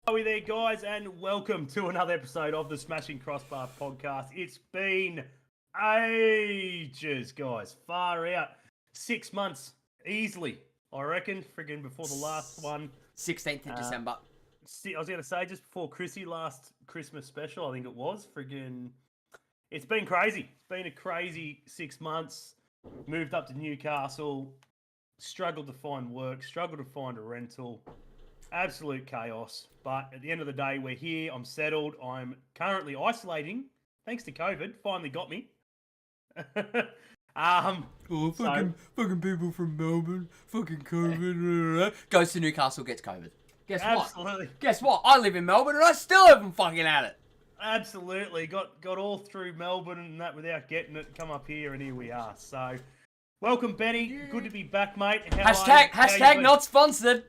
How are we there, guys? And welcome to another episode of the Smashing Crossbar Podcast. It's been ages, guys. Far out. 6 months, easily, I reckon, friggin' before the last one. 16th of December. I was going to say, just before Chrissy last Christmas special, I think it was. Friggin', it's been crazy. It's been a crazy 6 months. Moved up to Newcastle, struggled to find work, struggled to find a rental. Absolute chaos. But at the end of the day, we're here. I'm settled. I'm currently isolating. Thanks to COVID. Finally got me. Fucking people from Melbourne. Fucking COVID. Goes to Newcastle, gets COVID. Guess what? Absolutely. Guess what? I live in Melbourne and I still haven't fucking had it. Absolutely. Got all through Melbourne and that without getting it. Come up here and here we are. So, welcome, Benny. Good to be back, mate. Hashtag not sponsored.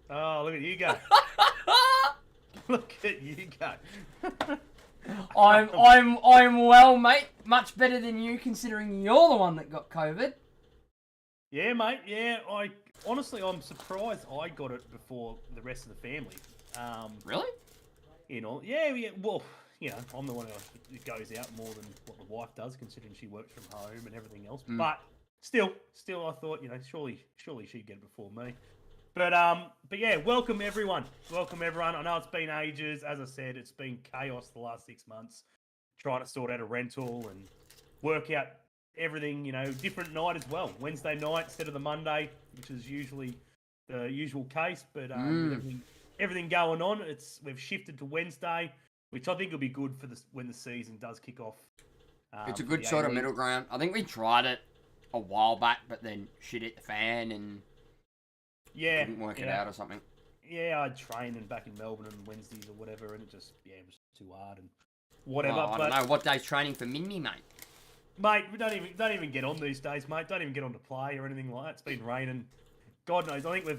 Oh, look at you go. Look at you go. I'm well, mate. Much better than you, considering you're the one that got COVID. Yeah, mate. Yeah, I'm surprised I got it before the rest of the family. Really? You know, yeah. Well, you know, I'm the one who goes out more than what the wife does, considering she works from home and everything else. But still, I thought, you know, surely she'd get it before me. But yeah, welcome everyone. Welcome everyone. I know it's been ages. As I said, it's been chaos the last 6 months, trying to sort out a rental and work out everything. You know, different night as well. Wednesday night instead of the Monday, which is usually the usual case. But with everything going on, we've shifted to Wednesday, which I think will be good for when the season does kick off. It's a good sort of middle ground. I think we tried it a while back, but then shit hit the fan and. Yeah, couldn't work it out or something. Yeah, I'd train and back in Melbourne on Wednesdays or whatever, and it was too hard and whatever. I don't know what day's training for Minnie, mate. Mate, we don't even get on these days, mate. Don't even get on to play or anything like that. It's been raining. God knows. I think we're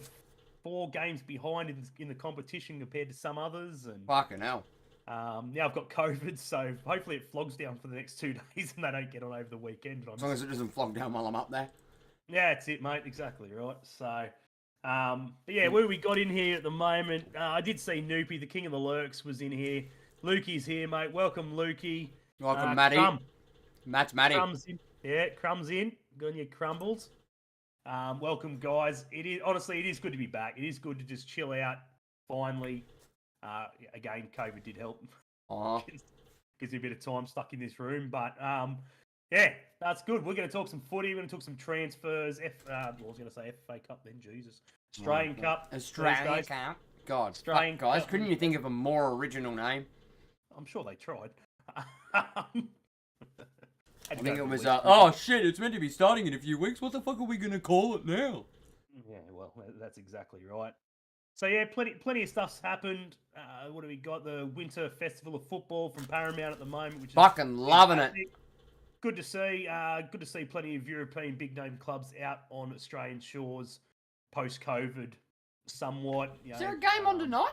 4 games behind in the competition compared to some others. And fucking hell. Now I've got COVID, so hopefully it flogs down for the next 2 days and they don't get on over the weekend. As long as it doesn't flog down while I'm up there. Yeah, that's it, mate. Exactly right. So. But yeah, where we got in here at the moment, I did see Noopy, the king of the lurks, was in here. Lukey's here, mate. Welcome, Lukey. Welcome, Matty. Matty. Crumb's in. Yeah, Crumb's in. Good on your crumbles. Welcome, guys. It is good to be back. It is good to just chill out, finally. Again, COVID did help. Gives me a bit of time stuck in this room, but yeah, that's good. We're going to talk some footy. We're going to talk some transfers. I was going to say FA Cup then, Jesus. Australian Cup. Australian Cup. God, Australian guys, Cup. couldn't you think of a more original name? I'm sure they tried. I think it was, oh shit, it's meant to be starting in a few weeks. What the fuck are we going to call it now? Yeah, well, that's exactly right. So yeah, plenty of stuff's happened. What have we got? The Winter Festival of Football from Paramount at the moment, which is fucking loving it. Good to see. Good to see plenty of European big name clubs out on Australian shores post-COVID. Somewhat. Is there a game on tonight?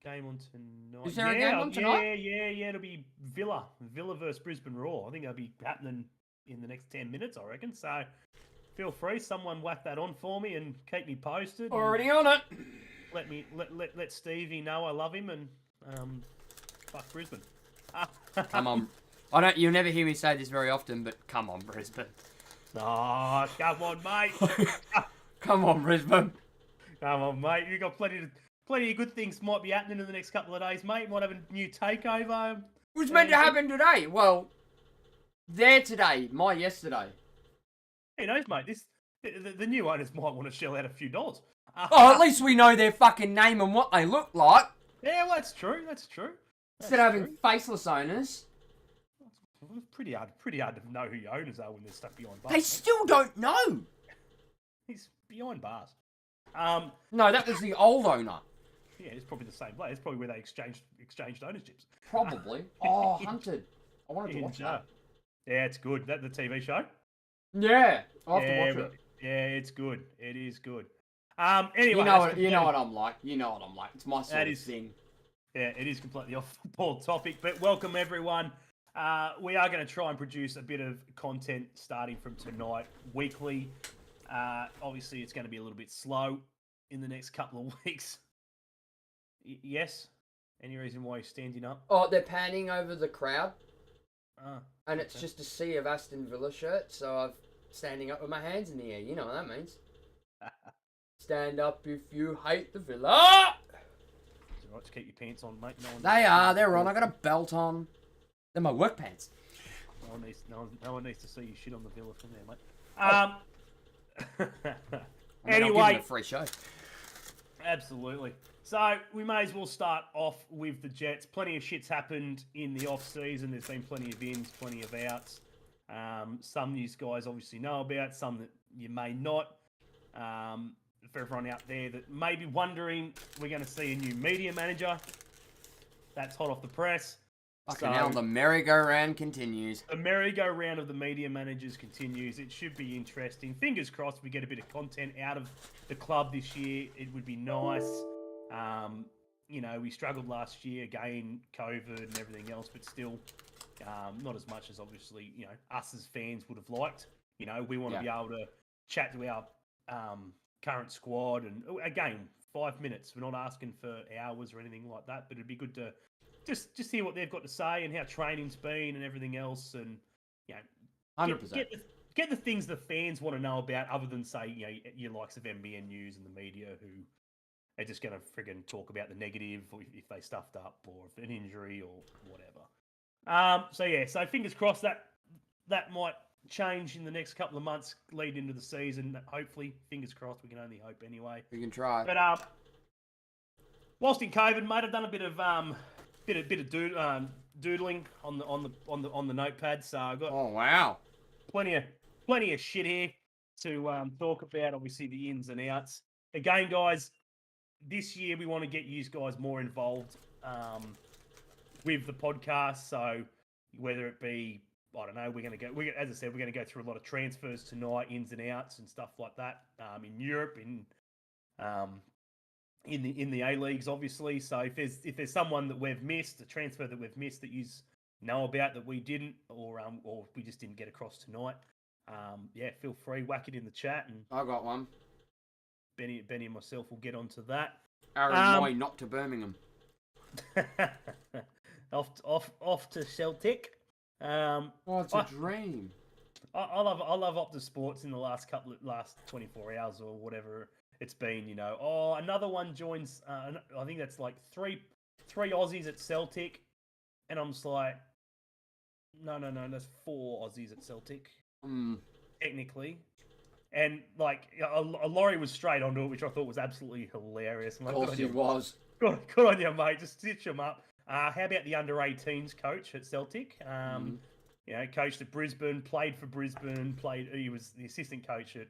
Game on tonight. Is there a game on tonight? Yeah. It'll be Villa versus Brisbane Roar. I think that'll be happening in the next 10 minutes, I reckon. So feel free, someone whack that on for me and keep me posted. Already on it. Let Stevie know I love him and fuck Brisbane. Come on. You'll never hear me say this very often, but come on, Brisbane. Oh, come on, mate. Come on, Brisbane. Come on, mate. You've got plenty of good things might be happening in the next couple of days, mate. Might have a new takeover. It was meant to happen today. Well, there today, my yesterday. Who knows, mate? The new owners might want to shell out a few dollars. At least we know their fucking name and what they look like. Yeah, well, that's true. Instead of having faceless owners. It's pretty hard to know who your owners are when they're stuck behind bars. They still don't know. He's behind bars. No, that was the old owner. Yeah, it's probably the same place. It's probably where they exchanged ownerships. Probably. Oh, Hunted. I wanted to watch that. Yeah, it's good. That the TV show? Yeah, I'll have to watch it. Yeah, it's good. It is good. Anyway, you know what I'm like. It's my sort of thing. Yeah, it is completely off ball topic, but welcome everyone. We are going to try and produce a bit of content starting from tonight, weekly. Obviously, it's going to be a little bit slow in the next couple of weeks Yes. Any reason why he's standing up? Oh, they're panning over the crowd. Ah, And it's just a sea of Aston Villa shirts, so I'm standing up with my hands in the air. You know what that means. Stand up if you hate the Villa. It's alright to keep your pants on, mate. They're on. I got a belt on. They're my work pants. No one needs to see you shit on the Villa from there, mate. I'll give them a free show. Absolutely. So we may as well start off with the Jets. Plenty of shit's happened in the off season. There's been plenty of ins, plenty of outs. Some you guys obviously know about, some that you may not. For everyone out there that may be wondering, we're going to see a new media manager. That's hot off the press. Fucking hell, the merry-go-round continues. The merry-go-round of the media managers continues. It should be interesting. Fingers crossed we get a bit of content out of the club this year. It would be nice. We struggled last year, again, COVID and everything else, but still not as much as obviously, us as fans would have liked. We want to be able to chat to our current squad and, again, 5 minutes. We're not asking for hours or anything like that, but it'd be good to just hear what they've got to say and how training's been and everything else, and 100%. Get the things the fans want to know about, other than say your likes of NBN News and the media who are just going to friggin' talk about the negative, or if they stuffed up, or if an injury or whatever. So fingers crossed that might change in the next couple of months lead into the season. Hopefully, fingers crossed. We can only hope anyway. We can try. But whilst in COVID, mate, I've done a bit of doodling on the notepad. So I've got wow, plenty of shit here to talk about. Obviously, the ins and outs. Again, guys, this year we want to get you guys more involved with the podcast. So whether it be, I don't know, as I said, we're going to go through a lot of transfers tonight, ins and outs and stuff like that in Europe, in the A leagues, obviously. So if there's someone that we've missed, a transfer that we've missed that you know about that we didn't, or we just didn't get across tonight, feel free, whack it in the chat, and I got one. Benny and myself will get onto that. Aaron Moy, not to Birmingham. off to Celtic. It's a dream. I love Optus Sports in the last 24 hours or whatever it's been. Another one joins. I think that's like three Aussies at Celtic, and I'm just like, no, that's 4 Aussies at Celtic, technically. And like a Laurie was straight onto it, which I thought was absolutely hilarious. Of course he was. Good on you, mate. Just stitch them up. How about the under-18s coach at Celtic? Coached at Brisbane, played for Brisbane, he was the assistant coach at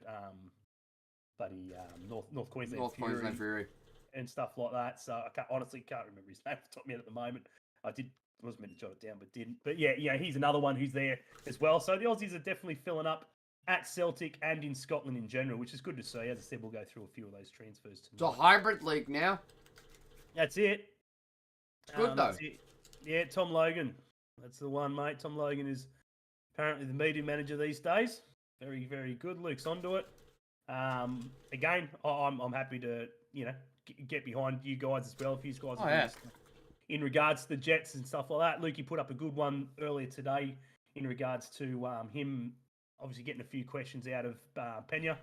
North Queensland Fury and stuff like that. So I honestly can't remember his name off the top of my head at the moment. I was meant to jot it down, but didn't. But he's another one who's there as well. So the Aussies are definitely filling up at Celtic and in Scotland in general, which is good to see. As I said, we'll go through a few of those transfers tonight. It's a hybrid league now. That's it. It's good, though. Yeah, Tom Logan. That's the one, mate. Tom Logan is apparently the media manager these days. Very, very good. Luke's onto it. Again, I'm happy to, get behind you guys as well. If you guys are doing stuff in regards to the Jets and stuff like that. Lukey put up a good one earlier today in regards to him obviously getting a few questions out of Pena.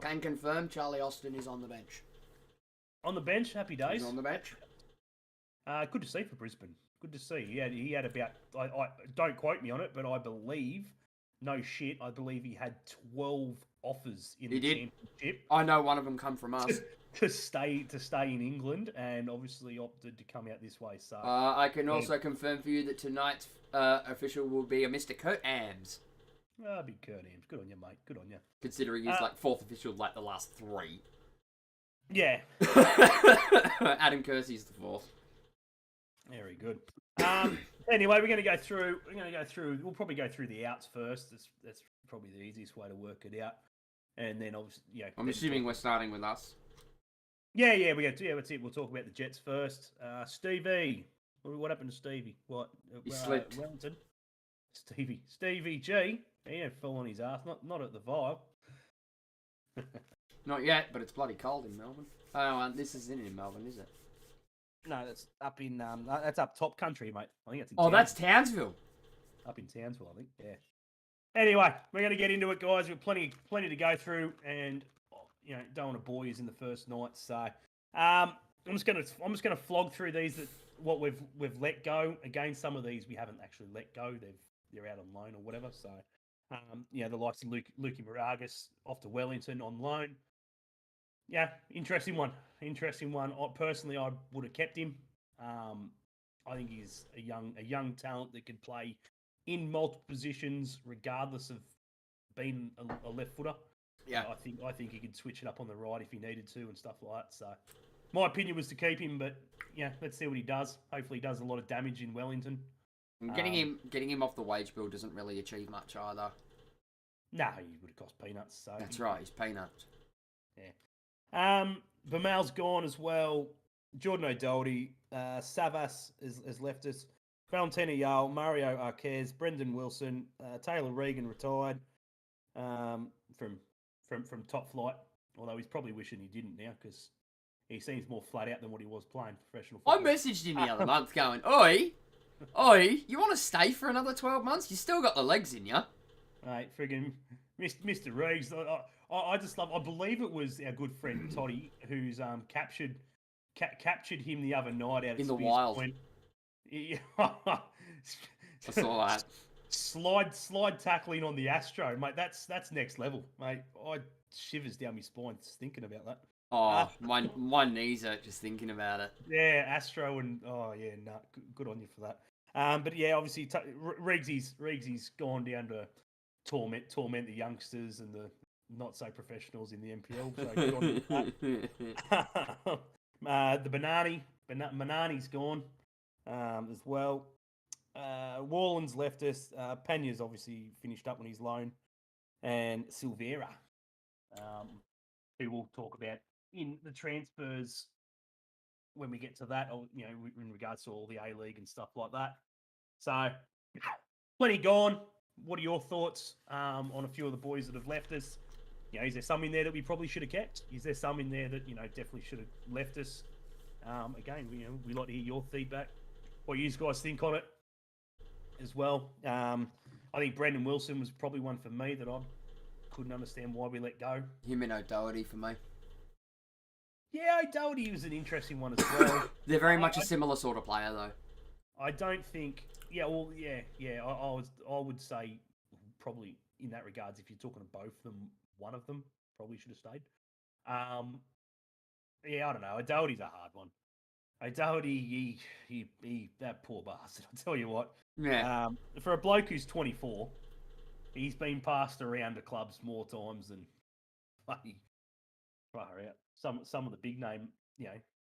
Can confirm Charlie Austin is on the bench. On the bench, happy days. He's on the bench. Good to see for Brisbane. Good to see. He had about, I don't quote me on it, but I believe, no shit, I believe he had 12 offers in the championship. I know one of them come from us. to stay in England, and obviously opted to come out this way. So I can also confirm for you that tonight's official will be a Mr. Kurt Ams. Big Kurt Ams. Good on you, mate. Good on you. Considering he's like 4th official like the last 3. Yeah. Adam Kersey's the 4th. Very good. Anyway, we're going to go through. We'll probably go through the outs first. That's probably the easiest way to work it out. And then obviously, I'm assuming we're starting with us. Yeah. We go. That's it. We'll talk about the Jets first. Stevie, what happened to Stevie? What? He slipped. Wellington. Stevie G. He fell on his ass. Not at the vibe. Not yet, but it's bloody cold in Melbourne. Oh, this isn't in Melbourne, is it? No, that's up in that's up top country, mate. I think it's in That's Townsville. up in Townsville, I think. Yeah. Anyway, we're going to get into it, guys. We've plenty to go through, and don't want to bore you in the first night. So, I'm just gonna flog through these what we've let go. Again, some of these we haven't actually let go. They're out on loan or whatever. So, the likes of Lukey Moragas off to Wellington on loan. Yeah, interesting one. Personally, I would have kept him. I think he's a young talent that can play in multiple positions, regardless of being a left footer. Yeah, I think he could switch it up on the right if he needed to and stuff like that. So, my opinion was to keep him, but let's see what he does. Hopefully, he does a lot of damage in Wellington. Getting him off the wage bill doesn't really achieve much either. No, he would have cost peanuts. So that's right, he's peanuts. Yeah. Bamal's gone as well. Jordan O'Doherty, Savas has left us. Valentina Yale, Mario Arquez, Brendan Wilson, Taylor Regan retired from top flight. Although he's probably wishing he didn't now because he seems more flat out than what he was playing professional football. I messaged him the other month going, Oi, you want to stay for another 12 months? You still got the legs in you. Mate, friggin' Mr. Reeves. I just love. I believe it was our good friend Toddy who's captured him the other night out in at the Spears wild. Point. I saw that. Slide tackling on the Astro, mate. That's next level, mate. I shivers down my spine thinking about that. Oh, my knees hurt just thinking about it. Yeah, Astro and good on you for that. But yeah, obviously Reggsy's gone down to torment the youngsters and the not so professionals in the NPL. So good on you for that. The Banani's gone as well. Warland's left us. Penya's obviously finished up on his loan, and Silveira, who we'll talk about in the transfers when we get to that, or in regards to all the A League and stuff like that. So, plenty gone. What are your thoughts on a few of the boys that have left us? Is there some in there that we probably should have kept? Is there some in there that definitely should have left us? Again, we like to hear your feedback. What you guys think on it as well. I think Brendan Wilson was probably one for me that I couldn't understand why we let go. Him and O'Doherty for me. Yeah, O'Doherty was an interesting one as well. They're very much a similar sort of player, though. I don't think. Yeah, well, yeah. I would say probably in that regards, if you're talking to both of them, one of them probably should have stayed. Yeah, I don't know. O'Doherty's a hard one. O'Doherty, he that poor bastard. I'll tell you what. Yeah. For a bloke who's 24, he's been passed around to clubs more times than bloody far out. Some of the big name,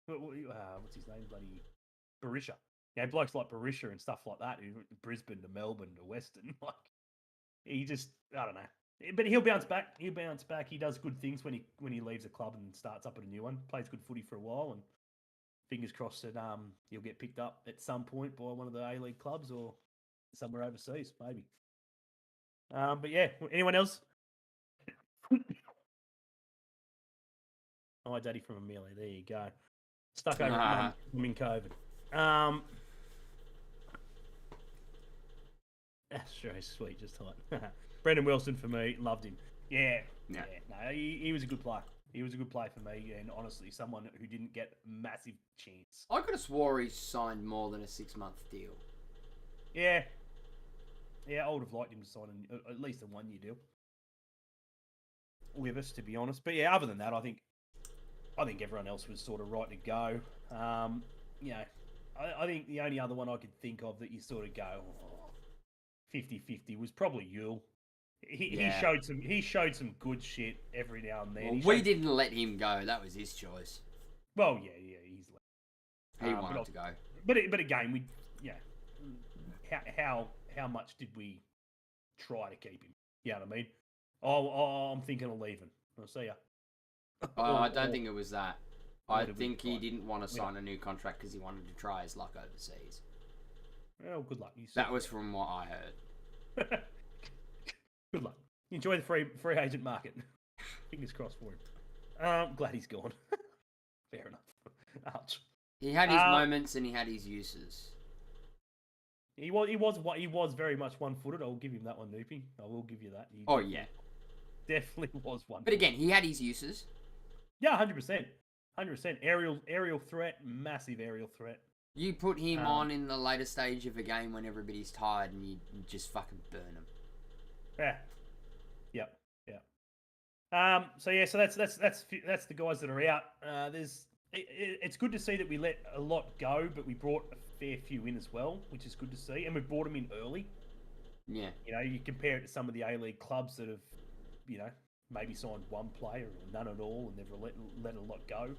what's his name? Bloody Barisha. Blokes like Barisha and stuff like that, who Brisbane to Melbourne to Western. Like, he just, I don't know. But he'll bounce back. He does good things when he leaves a club and starts up at a new one. Plays good footy for a while, and fingers crossed that he'll get picked up at some point by one of the A-League clubs or somewhere overseas, maybe. But yeah, anyone else? Hi, Daddy from Amelia. There you go. Stuck over at Mum in COVID. That's very sweet, just tight. Brendan Wilson for me, loved him. Yeah. No, he was a good player. He was a good player for me, and honestly, someone who didn't get a massive chance. I could have swore he signed more than a 6-month deal. Yeah, I would have liked him to sign at least a 1-year deal with us, to be honest. But yeah, other than that, I think everyone else was sort of right to go. I think the only other one I could think of that you sort of go 50-50 was probably Yule. He showed some good shit every now and then. Well, we didn't let him go. That was his choice. Well, yeah, easily. He wanted to go. But again, how much did we try to keep him? You know what I mean? I'm thinking of leaving. I'll see ya. I don't think it was that. I think he didn't want to sign a new contract because he wanted to try his luck overseas. Well, good luck. That was from what I heard. Good luck. Enjoy the free agent market. Fingers crossed for him. Glad he's gone. Fair enough. Ouch. He had his moments and he had his uses. He was very much one-footed. I'll give him that one, Noopy. I will give you that. Definitely was one. But again, he had his uses. Yeah, 100%. 100%. Aerial threat, massive aerial threat. You put him on in the later stage of a game when everybody's tired and you just fucking burn him. Yeah. So that's the guys that are out. It's good to see that we let a lot go, but we brought a fair few in as well, which is good to see, and we brought them in early. Yeah. You compare it to some of the A-League clubs that have, maybe signed one player or none at all, and they've let a lot go.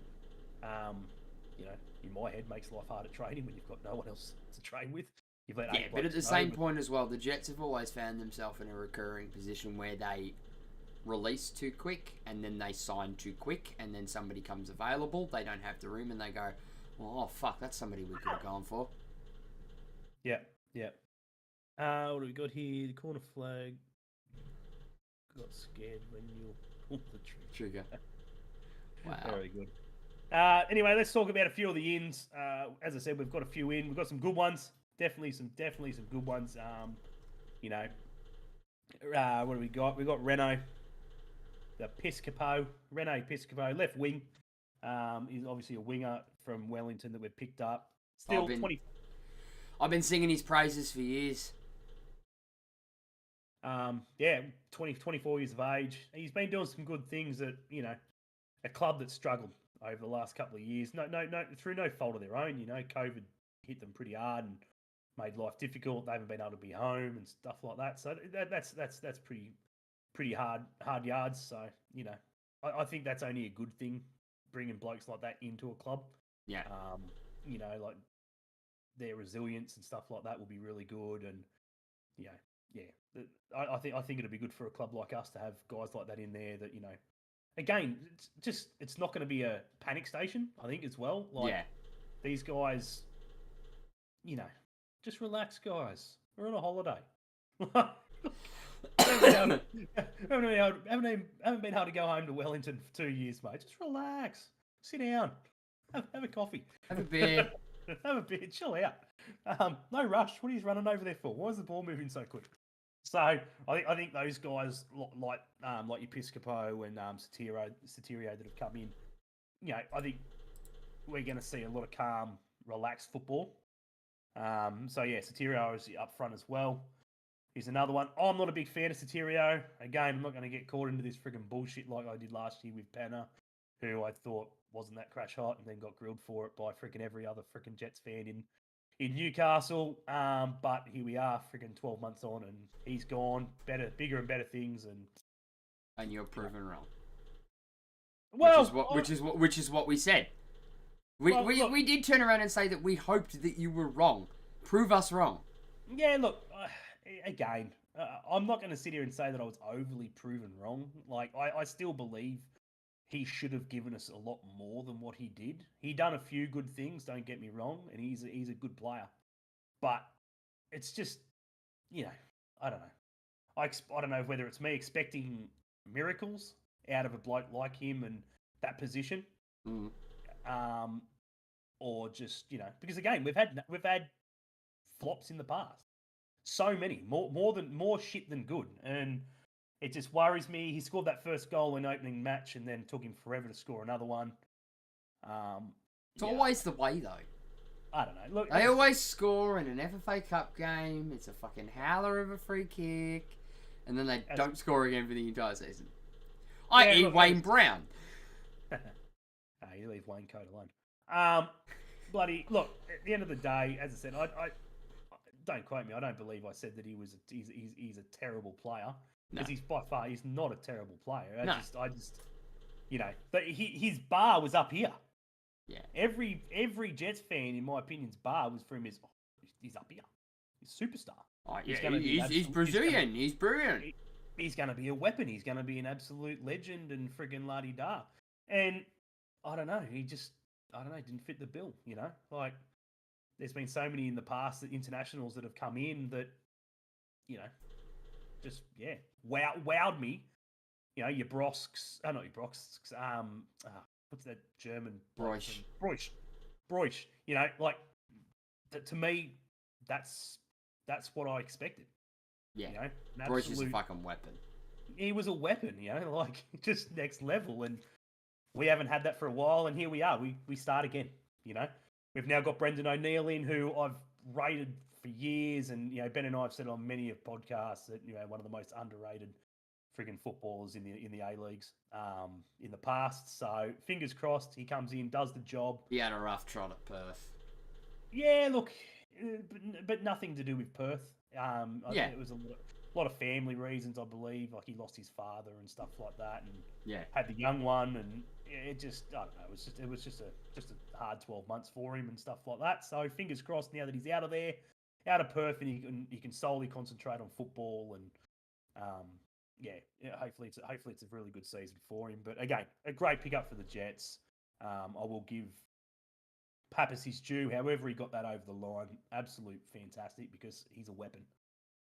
In my head, makes life hard at training when you've got no one else to train with. You've let but at the same point as well, the Jets have always found themselves in a recurring position where they release too quick and then they sign too quick and then somebody comes available, they don't have the room and they go, oh fuck, that's somebody we could have gone for. Yeah. What do we got here? The corner flag. Got scared when you pulled the trigger. Wow. Very good. Anyway, let's talk about a few of the ins. As I said, we've got a few in. We've got some good ones. Definitely some good ones. What do we got? We got Rene Piscopo, left wing. He's obviously a winger from Wellington that we've picked up. Still 20. I've been singing his praises for years. 24 years of age. He's been doing some good things at, a club that struggled over the last couple of years. No, through no fault of their own. COVID hit them pretty hard and made life difficult. They haven't been able to be home and stuff like that. So that's pretty hard yards. So I think that's only a good thing, bringing blokes like that into a club. Yeah. Like their resilience and stuff like that will be really good. And I think it'd be good for a club like us to have guys like that in there. That again, it's not going to be a panic station. I think as well. These guys, just relax, guys. We're on a holiday. haven't been able to go home to Wellington for 2 years, mate. Just relax. Sit down. Have a coffee. Have a beer. Have a beer. Chill out. No rush. What are you running over there for? Why is the ball moving so quick? So I think those guys like your Piscopo and Sotirio that have come in, I think we're going to see a lot of calm, relaxed football. Sotirio is up front as well. He's another one. I'm not a big fan of Sotirio. Again, I'm not going to get caught into this frigging bullshit like I did last year with Penner, who I thought wasn't that crash hot and then got grilled for it by freaking every other freaking Jets fan in Newcastle. But here we are, freaking 12 months on, and he's gone. Bigger and better things, and you're proven wrong. Well, which is what we said. We did turn around and say that we hoped that you were wrong. Prove us wrong. Yeah, look. Again, I'm not going to sit here and say that I was overly proven wrong. Like, I still believe he should have given us a lot more than what he did. He done a few good things, don't get me wrong, and he's a good player. But it's just, I don't know. I don't know whether it's me expecting miracles out of a bloke like him and that position, or just because again we've had flops in the past. So many, more shit than good, and it just worries me. He scored that first goal in opening match, and then took him forever to score another one. It's always the way, though. I don't know. Look, they always score in an FFA Cup game. It's a fucking howler of a free kick, and then they don't score again for the entire season. I.e. Wayne Brown. You leave Wayne Coat alone. Look. At the end of the day, as I said, I don't quote me. I don't believe I said that he's a terrible player. Because he's not a terrible player. I just but his bar was up here. Yeah. Every Jets fan, in my opinion's bar was for him is he's up here. He's a superstar. Oh, he's Brazilian. He's brilliant. He's going to be a weapon. He's going to be an absolute legend and friggin' la-di-da. And I don't know. He didn't fit the bill. Like. There's been so many in the past internationals that have come in that, just wowed me. Your Brosks, not your Brosks. What's that German? Broisch. Broich, like to me, that's what I expected. Yeah. An Bruce is a absolute- fucking weapon. He was a weapon, like just next level, and we haven't had that for a while, and here we are. We start again. We've now got Brendan O'Neill in, who I've rated for years, and Ben and I have said on many of podcasts that one of the most underrated friggin' footballers in the A Leagues in the past. So fingers crossed, he comes in, does the job. He had a rough trot at Perth. Yeah, look, but nothing to do with Perth. I Yeah. think it was a lot of family reasons, I believe. Like he lost his father and stuff like that, and had the young one, and it just I don't know. It was just a hard 12 months for him and stuff like that. So fingers crossed now that he's out of there, out of Perth, and he can solely concentrate on football, and hopefully it's a really good season for him. But again, a great pickup for the Jets. I will give Pappas his due. However, he got that over the line, absolute fantastic, because he's a weapon,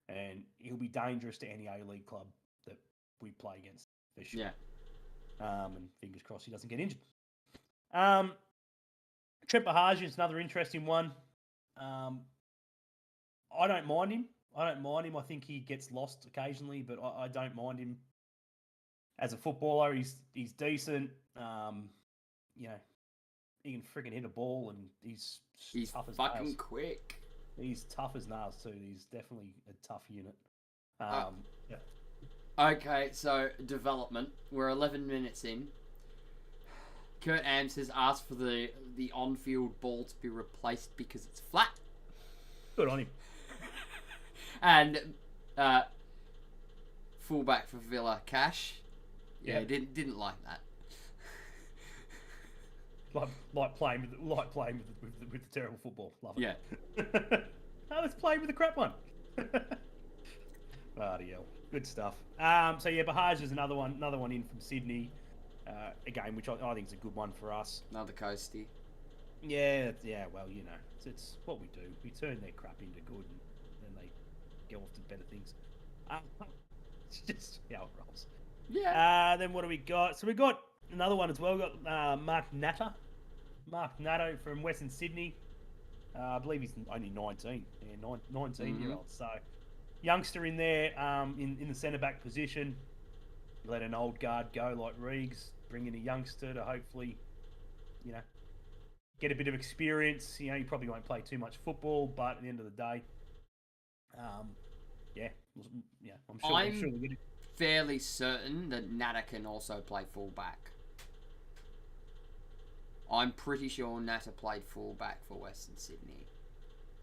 and he'll be dangerous to any A League club that we play against for sure. Yeah. And fingers crossed he doesn't get injured. Trent Bahagian is another interesting one. I don't mind him. I think he gets lost occasionally, but I don't mind him as a footballer. He's decent. He can freaking hit a ball, and he's tough as fucking nails. quick. He's tough as nails too. He's definitely a tough unit. Okay, so development. We're 11 minutes in. Kurt Ams has asked for the on-field ball to be replaced because it's flat. Good on him. And fullback for Villa, Cash. Yeah, didn't like that. Like playing with the terrible football. Love it. Yeah. Let's play with the crap one. Bloody hell. Good stuff. Bahaj is another one in from Sydney. Again, which I think is a good one for us. Another coastie. Yeah. Well, it's what we do. We turn their crap into good, and then they go off to better things. It's just how it rolls. Yeah. Then what do we got? So we got another one as well. We got Mark Natter. Mark Natter from Western Sydney. I believe he's only 19. Yeah, 19-year-old. So youngster in there in the centre-back position. Let an old guard go like Reegs. Bring in a youngster to hopefully, get a bit of experience. He probably won't play too much football, but at the end of the day, I'm sure we'll get it. Fairly certain that Natter can also play fullback. I'm pretty sure Natter played fullback for Western Sydney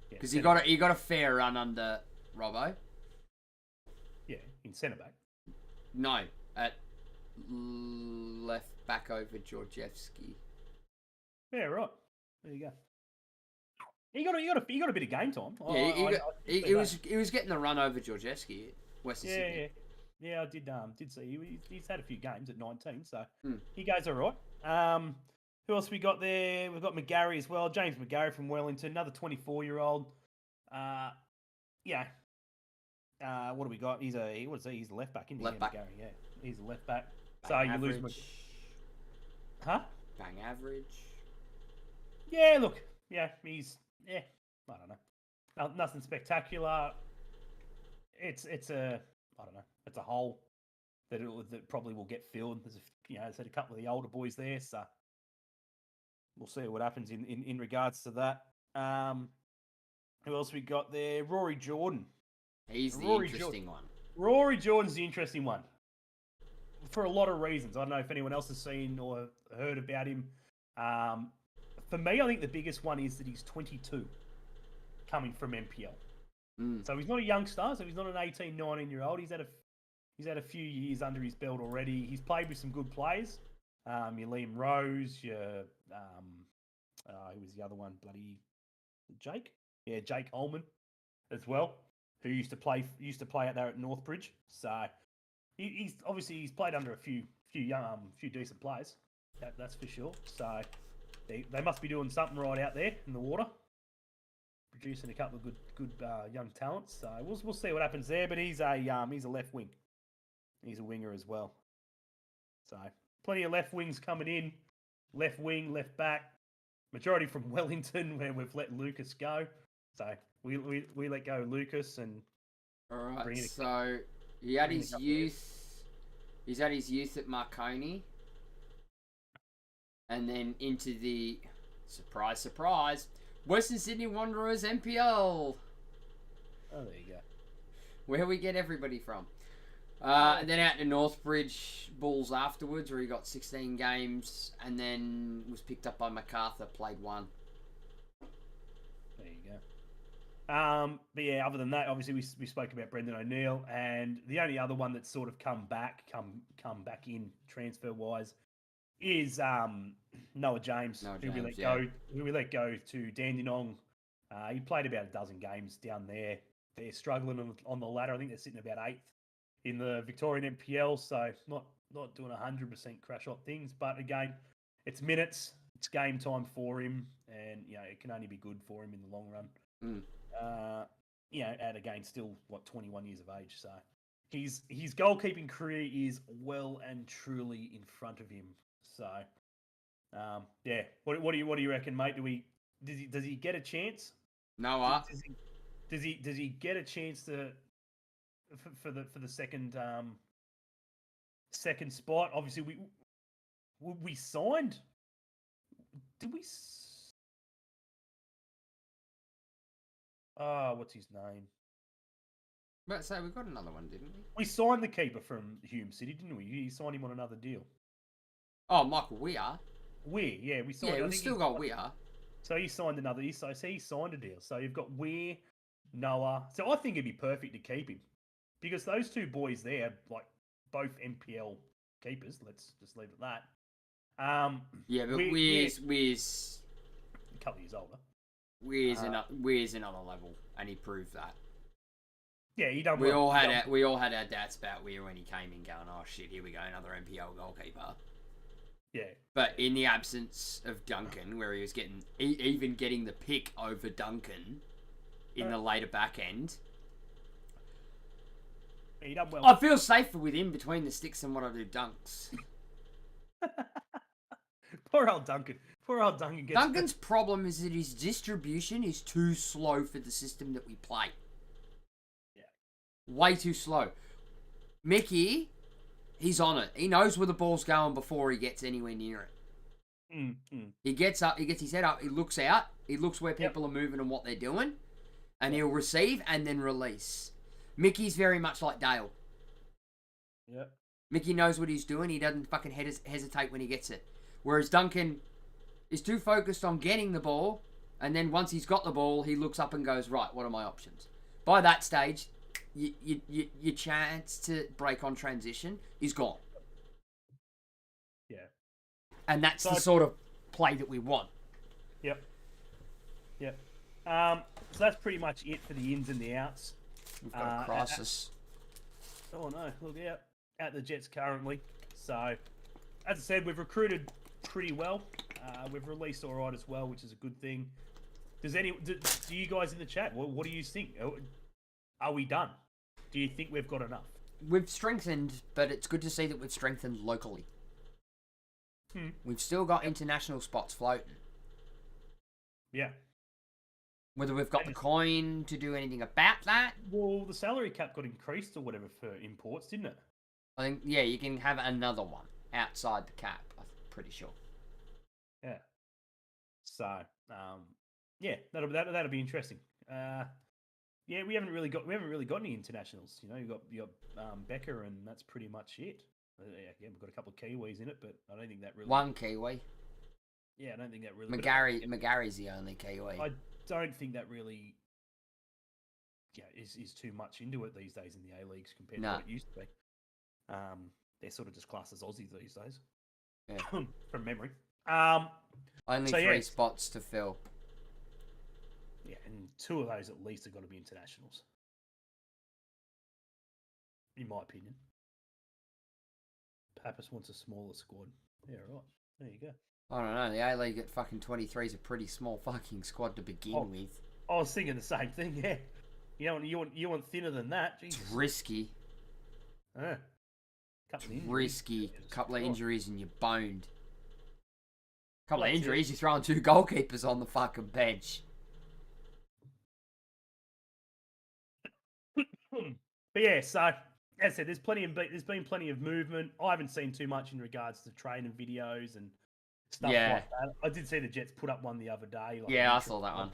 because he got a fair run under Robbo. Yeah, in centre back. No, at left back over Georgievski. Yeah, right. There you go. He got a bit of game time. Yeah, he was getting the run over Georgievski at Western Sydney. Yeah, I did see. He's had a few games at 19, so he goes all right. Who else we got there? We've got McGarry as well. James McGarry from Wellington, another 24-year-old. What do we got? He's a left back, isn't he? Left back. McGarry, yeah. He's a left back. Bang so average. You lose Huh? Bang average. Yeah, look. Yeah, I don't know. Nothing spectacular. It's a hole that probably will get filled. There's a couple of the older boys there, so we'll see what happens in regards to that. Who else we got there? Rory Jordan. He's the interesting one. Rory Jordan's the interesting one for a lot of reasons. I don't know if anyone else has seen or heard about him. For me, I think the biggest one is that he's 22, coming from MPL. So he's not a youngster. So he's not an 18, 19-year-old. He's had a few years under his belt already. He's played with some good players. Your Liam Rose, your who was the other one? Bloody Jake? Yeah, Jake Holman as well, who used to play out there at Northbridge. So he's played under a few decent players. That's for sure. So they must be doing something right out there in the water, producing a couple of good young talents. So we'll see what happens there. But he's a left wing. He's a winger as well. So plenty of left wings coming in. Left wing, left back. majority from Wellington, where we've let Lucas go. So we let go Lucas and. All right. So he had his youth. He's had his youth at Marconi, and then into the surprise, Western Sydney Wanderers NPL. Oh, there you go. Where we get everybody from. And then out to Northbridge Bulls afterwards, where he got 16 games, and then was picked up by MacArthur, played 1. There you go. But yeah, other than that, obviously we spoke about Brendan O'Neill, and the only other one that's sort of come back in transfer wise is Noah James, who we let go to Dandenong. He played about a dozen games down there. They're struggling on the ladder. I think they're sitting about 8th in the Victorian NPL, so not doing 100% crash hot things. But again, it's minutes, it's game time for him, and it can only be good for him in the long run. And again, still 21 years of age, so his goalkeeping career is well and truly in front of him. So yeah, what do you reckon, mate? Does he get a chance? Noah. Does he get a chance to for the second spot? Obviously, we signed. Did we? What's his name? But so we got another one, didn't we? We signed the keeper from Hume City, didn't we? You signed him on another deal. Oh, Michael Weir. Weir, we signed. Yeah, we still got Weir. So he signed another. He signed a deal. So you've got Weir, Noah. So I think it'd be perfect to keep him because those two boys there, like both NPL keepers. Let's just leave it at that. Yeah, but Weir's a couple of years older. Weir's another level, and he proved that. Yeah, he done. We all had our doubts about Weir when he came in, going, "Oh shit, here we go, another NPL goalkeeper." Yeah. But in the absence of Duncan, where he was even getting the pick over Duncan in the later back end, he done well. I feel safer with him between the sticks than what I do Dunks. Poor old Duncan. Duncan's problem is that his distribution is too slow for the system that we play. Yeah. Way too slow. Mickey, he's on it. He knows where the ball's going before he gets anywhere near it. He gets up, he gets his head up, he looks out, he looks where people are moving and what they're doing, and he'll receive and then release. Mickey's very much like Dale. Yep. Mickey knows what he's doing, he doesn't fucking hesitate when he gets it. Whereas Duncan is too focused on getting the ball, and then once he's got the ball, he looks up and goes, right, what are my options? By that stage, your chance to break on transition is gone. Yeah. And that's the sort of play that we want. Yep. So that's pretty much it for the ins and the outs. We've got a crisis. Oh no, look out. At the Jets currently. So, as I said, we've recruited pretty well. We've released all right as well, which is a good thing. Do you guys in the chat, what do you think? Are we done? Do you think we've got enough? We've strengthened, but it's good to see that we've strengthened locally. We've still got international spots floating. Yeah. Whether we've got the coin to do anything about that? Well, the salary cap got increased or whatever for imports, didn't it? I think, yeah, you can have another one outside the cap, I'm pretty sure. Yeah. So, yeah, that'll be interesting. Yeah, we haven't really got any internationals. You got Becker, and that's pretty much it. Yeah, we've got a couple of Kiwis in it, but I don't think that really. One Kiwi. Yeah, I don't think that really. McGarry's the only Kiwi. I don't think that really. Yeah, is too much into it these days in the A Leagues compared to what it used to be. They're sort of just classed as Aussies these days. Yeah. From memory. Only 3 spots to fill. Yeah, and 2 of those at least have got to be internationals. In my opinion. Pappas wants a smaller squad. Yeah, right. There you go. I don't know. The A League at fucking 23 is a pretty small fucking squad to begin with. I was thinking the same thing. Yeah, you want thinner than that. Jesus. It's risky. Couple of injuries. Risky. Couple of injuries and you're boned. Couple of injuries, you're throwing 2 goalkeepers on the fucking bench. But yeah, so as I said, there's been plenty of movement. I haven't seen too much in regards to training videos and stuff like that. I did see the Jets put up one the other day. Like I saw that one.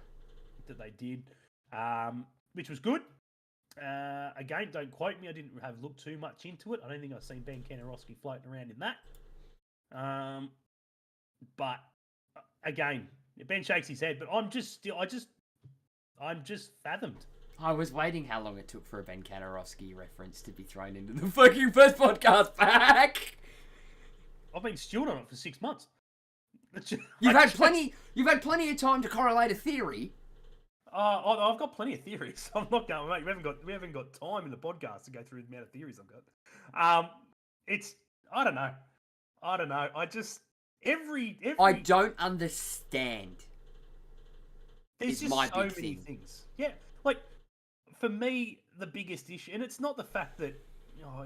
That they did, which was good. Again, don't quote me. I didn't have looked too much into it. I don't think I've seen Ben Kanarowski floating around in that. But again, Ben shakes his head. But I'm just fathomed. I was waiting how long it took for a Ben Kanarowski reference to be thrown into the fucking first podcast back. I've been stewing on it for 6 months. You've had plenty of time to correlate a theory. I've got plenty of theories. I'm not going, mate. We haven't got time in the podcast to go through the amount of theories I've got. I don't know. I just I don't understand. There's just so many things. Yeah, like for me, the biggest issue, and it's not the fact that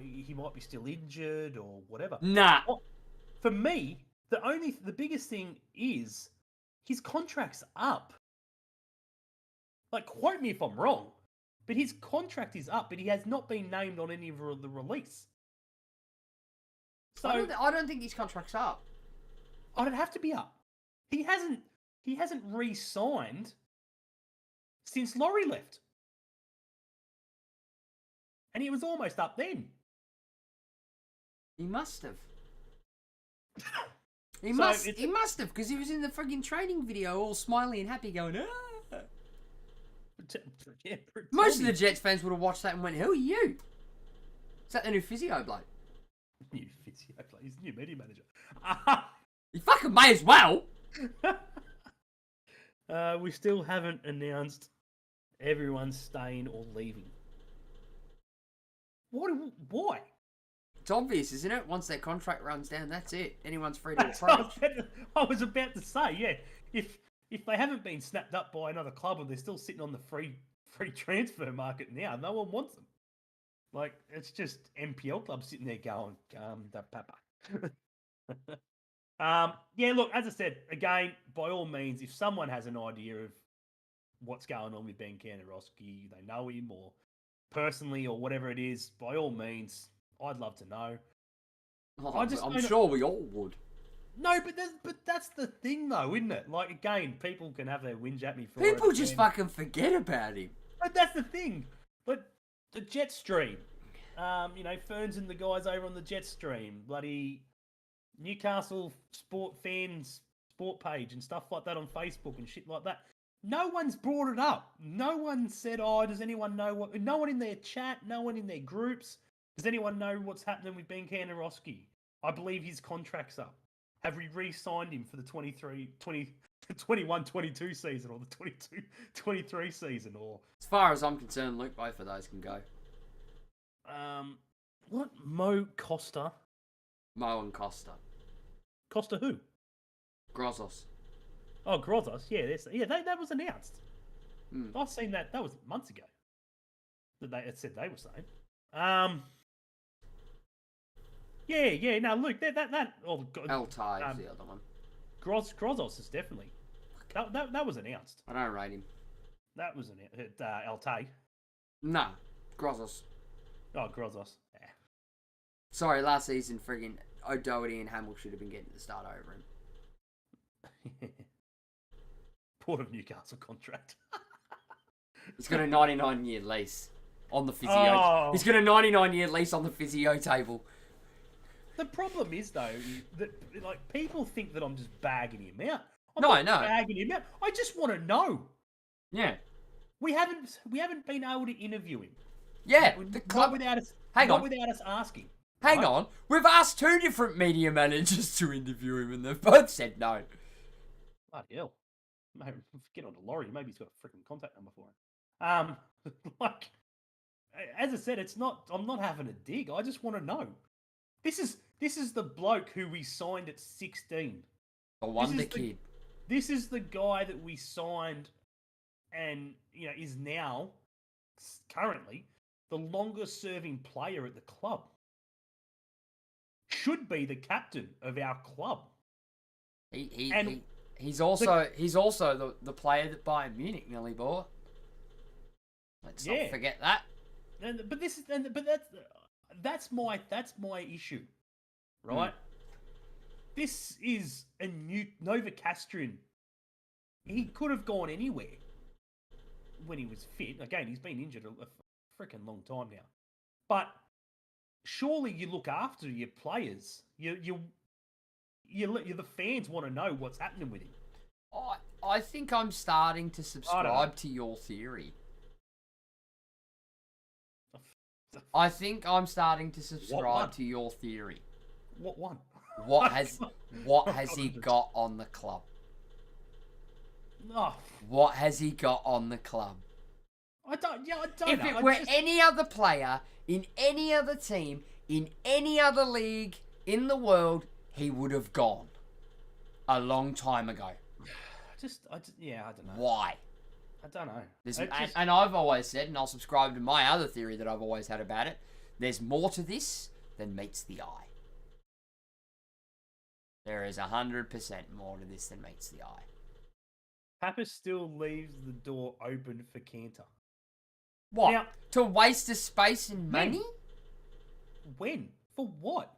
he might be still injured or whatever. Nah. For me, the biggest thing is his contract's up. Like, quote me if I'm wrong, but his contract is up, but he has not been named on any of the release. So I don't think his contract's up. I'd have to be up. He hasn't re-signed since Laurie left, and he was almost up then. He must have. He must have, because he was in the frigging training video, all smiley and happy, going, ah. Most of the Jets fans would have watched that and went, "Who are you? Is that the new physio bloke?" New physio bloke. He's the new media manager. You fucking may as well. We still haven't announced everyone's staying or leaving. Why? It's obvious, isn't it? Once their contract runs down, that's it. Anyone's free to approach. I was about to say, yeah. If they haven't been snapped up by another club or they're still sitting on the free transfer market now, no one wants them. Like, it's just NPL clubs sitting there going, the papa. Yeah, look, as I said, again, by all means, if someone has an idea of what's going on with Ben Kanarowski, they know him or personally or whatever it is, by all means, I'd love to know. I'm sure we all would. No, but that's the thing, though, isn't it? Like, again, people can have their whinge at me for people just fucking forget about him. But that's the thing. But the Jet stream, Ferns and the guys over on the Jet stream, bloody Newcastle sport fans sport page and stuff like that on Facebook and shit like that. No one's brought it up. No one said, "Oh, does anyone know what?" No one in their chat. No one in their groups. Does anyone know what's happening with Ben Kanarowski? I believe his contract's up. Have we re-signed him for the 21-22 season or the 22-23 season? Or as far as I'm concerned, Luke, both of those can go. What? Mo Costa? Mo and Costa who? Grozos. Oh, Grozos. Yeah, that was announced. Mm. I've seen that. That was months ago. It said they were saying. Yeah. No, look, that. Oh, God. Altai is the other one. Grozos is definitely. That was announced. I don't rate him. That was announced. Altai. No, Grozos. Oh, Grozos. Yeah. Sorry, last season, friggin' O'Doherty and Hamill should have been getting the start over him. Port of Newcastle contract. He's got a 99-year lease on the physio. Oh. He's got a 99-year lease on the physio table. The problem is, though, that like people think that I'm just bagging him out. I'm No, not I know. bagging him out. I just want to know. Yeah. We haven't been able to interview him. Yeah. The Not club. without us. Hang not on. without us asking. Hang right? on. We've asked 2 different media managers to interview him, and they've both said no. Bloody hell. Maybe get on to Laurie. Maybe he's got a freaking contact number for him. Like, as I said, it's not. I'm not having a dig. I just want to know. This is the bloke who we signed at 16. A wonder kid. This is the guy that we signed, and is now currently the longest-serving player at the club. Should be the captain of our club. He's also the player that Bayern Munich nearly bought. Let's not forget that. That's my issue, right? This is a new Novocastrian. He could have gone anywhere when he was fit. Again, he's been injured a freaking long time now. But surely you look after your players. You the fans want to know what's happening with him. I think I'm starting to subscribe to your theory. I think I'm starting to subscribe to your theory. What one? What has he got on the club? Oh. What has he got on the club? I don't know. If it were any other player in any other team in any other league in the world, he would have gone a long time ago. I don't know. Why? I don't know. And I've always said, and I'll subscribe to my other theory that I've always had about it, there's more to this than meets the eye. There is 100% more to this than meets the eye. Pappas still leaves the door open for Cantor. What? Now, to waste a space and money? When? For what?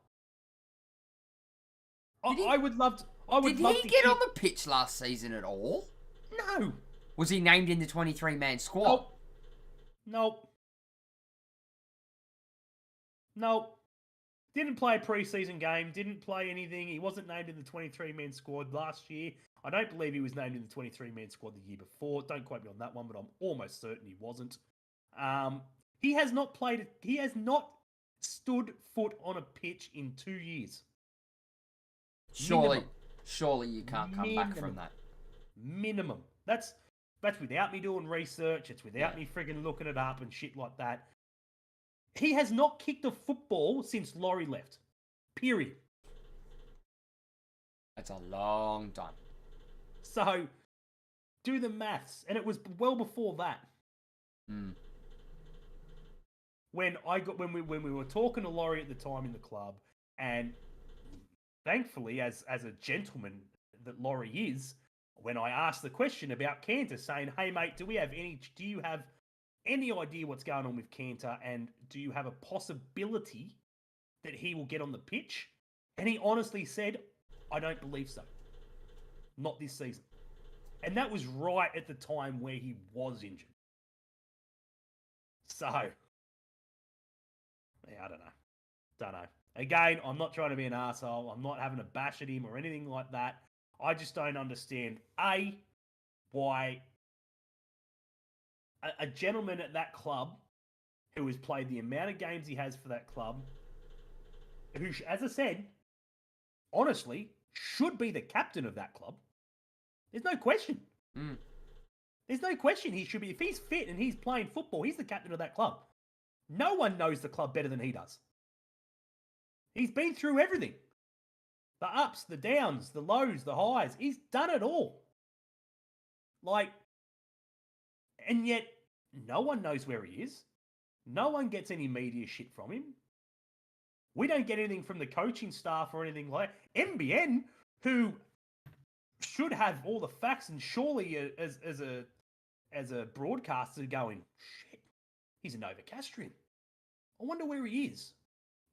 I would love to. Did he get on the pitch last season at all? No. Was he named in the 23-man squad? Nope. Didn't play a preseason game. Didn't play anything. He wasn't named in the 23-man squad last year. I don't believe he was named in the 23-man squad the year before. Don't quote me on that one, but I'm almost certain he wasn't. He has not played. He has not stood foot on a pitch in 2 years. Surely you can't come back from that. Minimum. That's without me doing research. It's without me friggin' looking it up and shit like that. He has not kicked a football since Laurie left. Period. That's a long time. So, do the maths. And it was well before that. When we were talking to Laurie at the time in the club, and thankfully, as a gentleman that Laurie is, when I asked the question about Cantor, saying, "Hey mate, do you have any idea what's going on with Cantor, and do you have a possibility that he will get on the pitch?" And he honestly said, "I don't believe so. Not this season." And that was right at the time where he was injured. So, yeah, I don't know. Again, I'm not trying to be an arsehole. I'm not having a bash at him or anything like that. I just don't understand, why a gentleman at that club who has played the amount of games he has for that club, who, as I said, honestly, should be the captain of that club. There's no question. There's no question he should be. If he's fit and he's playing football, he's the captain of that club. No one knows the club better than he does. He's been through everything. The ups, the downs, the lows, the highs. He's done it all. And yet, no one knows where he is. No one gets any media shit from him. We don't get anything from the coaching staff or anything like that. NBN, who should have all the facts, and surely as a broadcaster going, shit, he's a Novocastrian. I wonder where he is.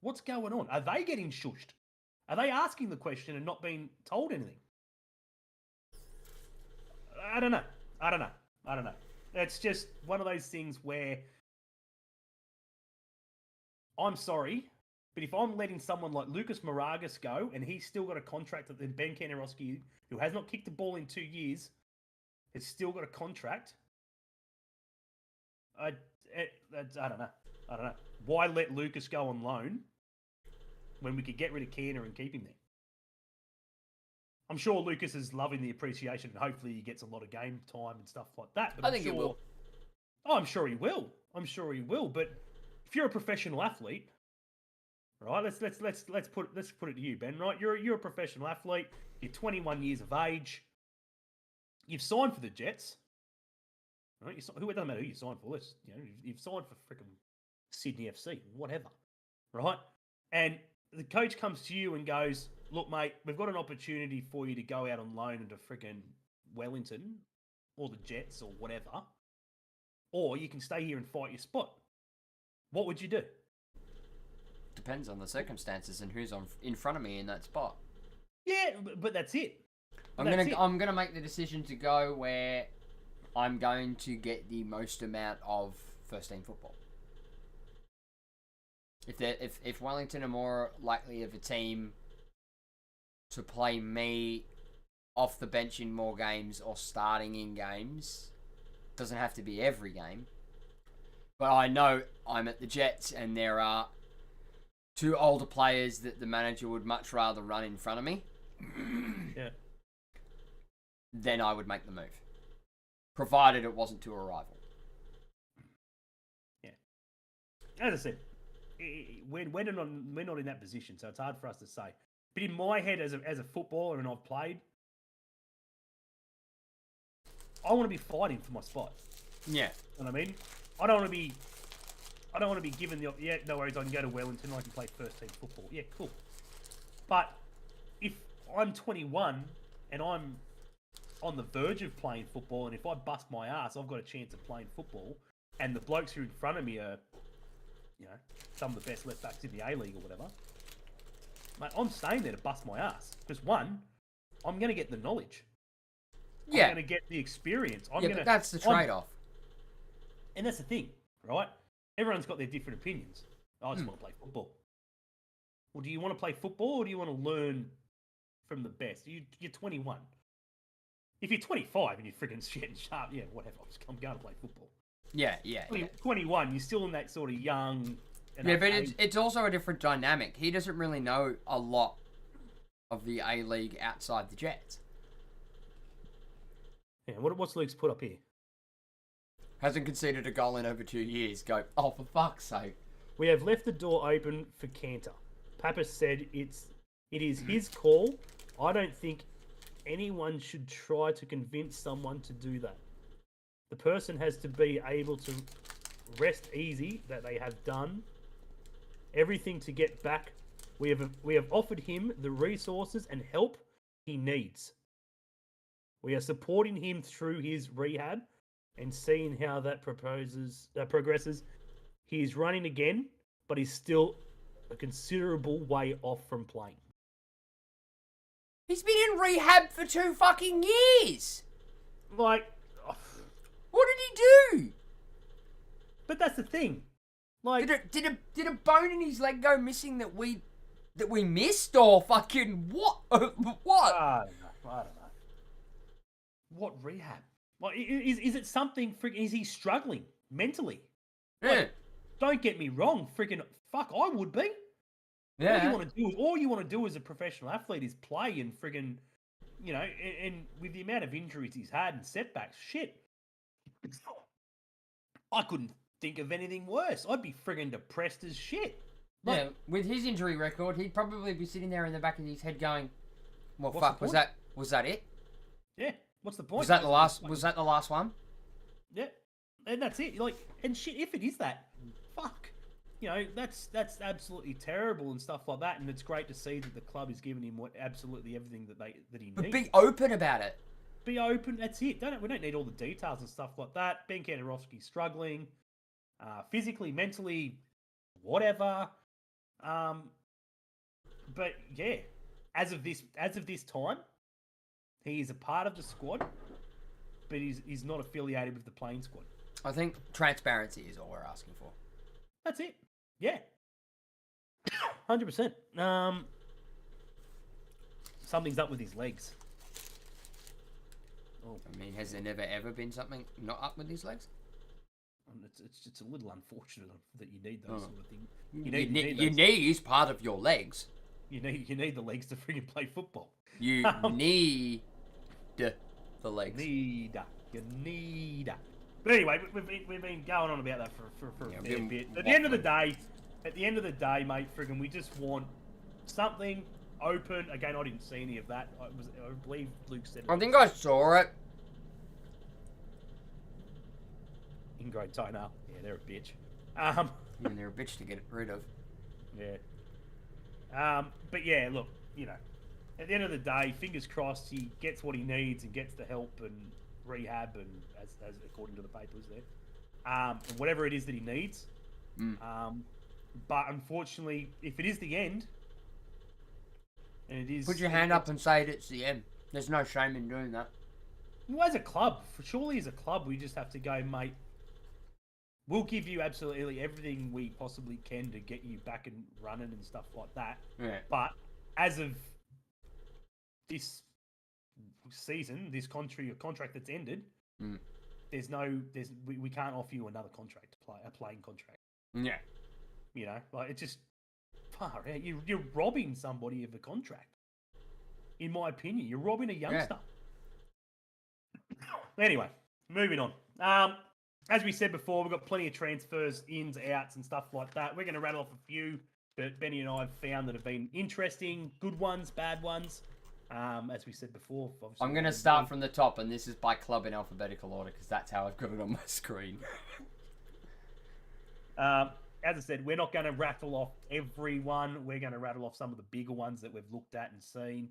What's going on? Are they getting shushed? Are they asking the question and not being told anything? I don't know. It's just one of those things where I'm sorry, but if I'm letting someone like Lucas Moragas go and he's still got a contract that Ben Kanarowski, who has not kicked a ball in 2 years, has still got a contract, I don't know. Why let Lucas go on loan when we could get rid of Cantor and keep him there? I'm sure Lucas is loving the appreciation, and hopefully he gets a lot of game time and stuff like that. But I think he will. Oh, I'm sure he will. But if you're a professional athlete, right? Let's put it to you, Ben. Right? You're a professional athlete. You're 21 years of age. You've signed for the Jets. Right? It doesn't matter who you signed for. You've signed for freaking Sydney FC, whatever. Right? And the coach comes to you and goes, look, mate, we've got an opportunity for you to go out on loan into friggin' Wellington or the Jets or whatever, or you can stay here and fight your spot. What would you do? Depends on the circumstances and who's in front of me in that spot. Yeah, but that's it. I'm gonna make the decision to go where I'm going to get the most amount of first team football. If Wellington are more likely of a team to play me off the bench in more games or starting in games, doesn't have to be every game. But I know I'm at the Jets and there are two older players that the manager would much rather run in front of me. Yeah. Then I would make the move. Provided it wasn't to a rival. Yeah. As I said, we're not in that position, so it's hard for us to say. But in my head, as a footballer, and I've played, I want to be fighting for my spot. Yeah. You know what I mean? I don't want to be given the no worries, I can go to Wellington, I can play first team football. Yeah, cool. But if I'm 21 and I'm on the verge of playing football, and if I bust my ass, I've got a chance of playing football, and the blokes who are in front of me are, some of the best left backs in the A-League or whatever, mate, I'm staying there to bust my ass. Because one, I'm going to get the knowledge. Yeah. I'm going to get the experience. But that's the trade-off. And that's the thing, right? Everyone's got their different opinions. I just want to play football. Well, do you want to play football or do you want to learn from the best? You're 21. If you're 25 and you're freaking shit and sharp, yeah, whatever. I'm going to play football. Yeah. 21, you're still in that sort of young... Yeah, but it's also a different dynamic. He doesn't really know a lot of the A-League outside the Jets. Yeah, what's Luke's put up here? Hasn't conceded a goal in over 2 years. Go, oh, for fuck's sake. We have left the door open for Cantor. Pappas said it is his call. I don't think anyone should try to convince someone to do that. The person has to be able to rest easy that they have done everything to get back. We have offered him the resources and help he needs. We are supporting him through his rehab and seeing how that progresses. He is running again, but he's still a considerable way off from playing. He's been in rehab for 2 fucking years. Like, what did he do? But that's the thing. Like, did a bone in his leg go missing that we missed, or fucking what? What? I don't know. What rehab? Like, is it something? Is he struggling mentally? Yeah. Like, don't get me wrong. Freaking fuck, I would be. Yeah. All you want to do as a professional athlete is play and friggin', and with the amount of injuries he's had and setbacks, shit. I couldn't think of anything worse. I'd be friggin' depressed as shit. Like, Yeah, with his injury record, he'd probably be sitting there in the back of his head going, "Well, What's fuck, the was point?" that it? Yeah. What's the point? Was that the last one?" Yeah. And that's it. Like, and shit, if it is that, fuck. That's absolutely terrible and stuff like that. And it's great to see that the club is giving him absolutely everything that he needs. But be open about it. Be open. That's it. We don't need all the details and stuff like that. Ben Kantarovski's struggling, physically, mentally, whatever. But yeah, as of this time, he is a part of the squad, but he's not affiliated with the playing squad. I think transparency is all we're asking for. That's it. Yeah. 100%. Something's up with his legs. Oh. I mean, has there never ever been something not up with his legs? It's a little unfortunate that you need those sort of things. Your knee is part of your legs. You need the legs to freaking play football. You need the legs. You need. But anyway, we've been going on about that for a fair bit. At the end of the day, mate, friggin', we just want something open. Again, I didn't see any of that. I believe Luke said it. I think I saw it. Ingrained toenail. Yeah, they're a bitch. They're a bitch to get rid of. Yeah. But yeah, look, at the end of the day, fingers crossed, he gets what he needs and gets the help and rehab and as according to the papers there, and whatever it is that he needs. But unfortunately, if it is the end, and it is, Put your hand up and say it's the end. There's no shame in doing that. well, as a club, surely as a club, we just have to go, mate. We'll give you absolutely everything we possibly can to get you back and running and stuff like that. Yeah. But as of this season, this contract that's ended, we can't offer you another contract, a playing contract. Yeah. You know, like it's just far out. You're robbing somebody of a contract. In my opinion, you're robbing a youngster. Anyway, moving on. As we said before, we've got plenty of transfers, ins, outs, and stuff like that. We're going to rattle off a few that Benny and I have found that have been interesting, good ones, bad ones. As we said before, I'm going to start from the top, and this is by club in alphabetical order because that's how I've got it on my screen. As I said, we're not going to rattle off everyone. We're going to rattle off some of the bigger ones that we've looked at and seen.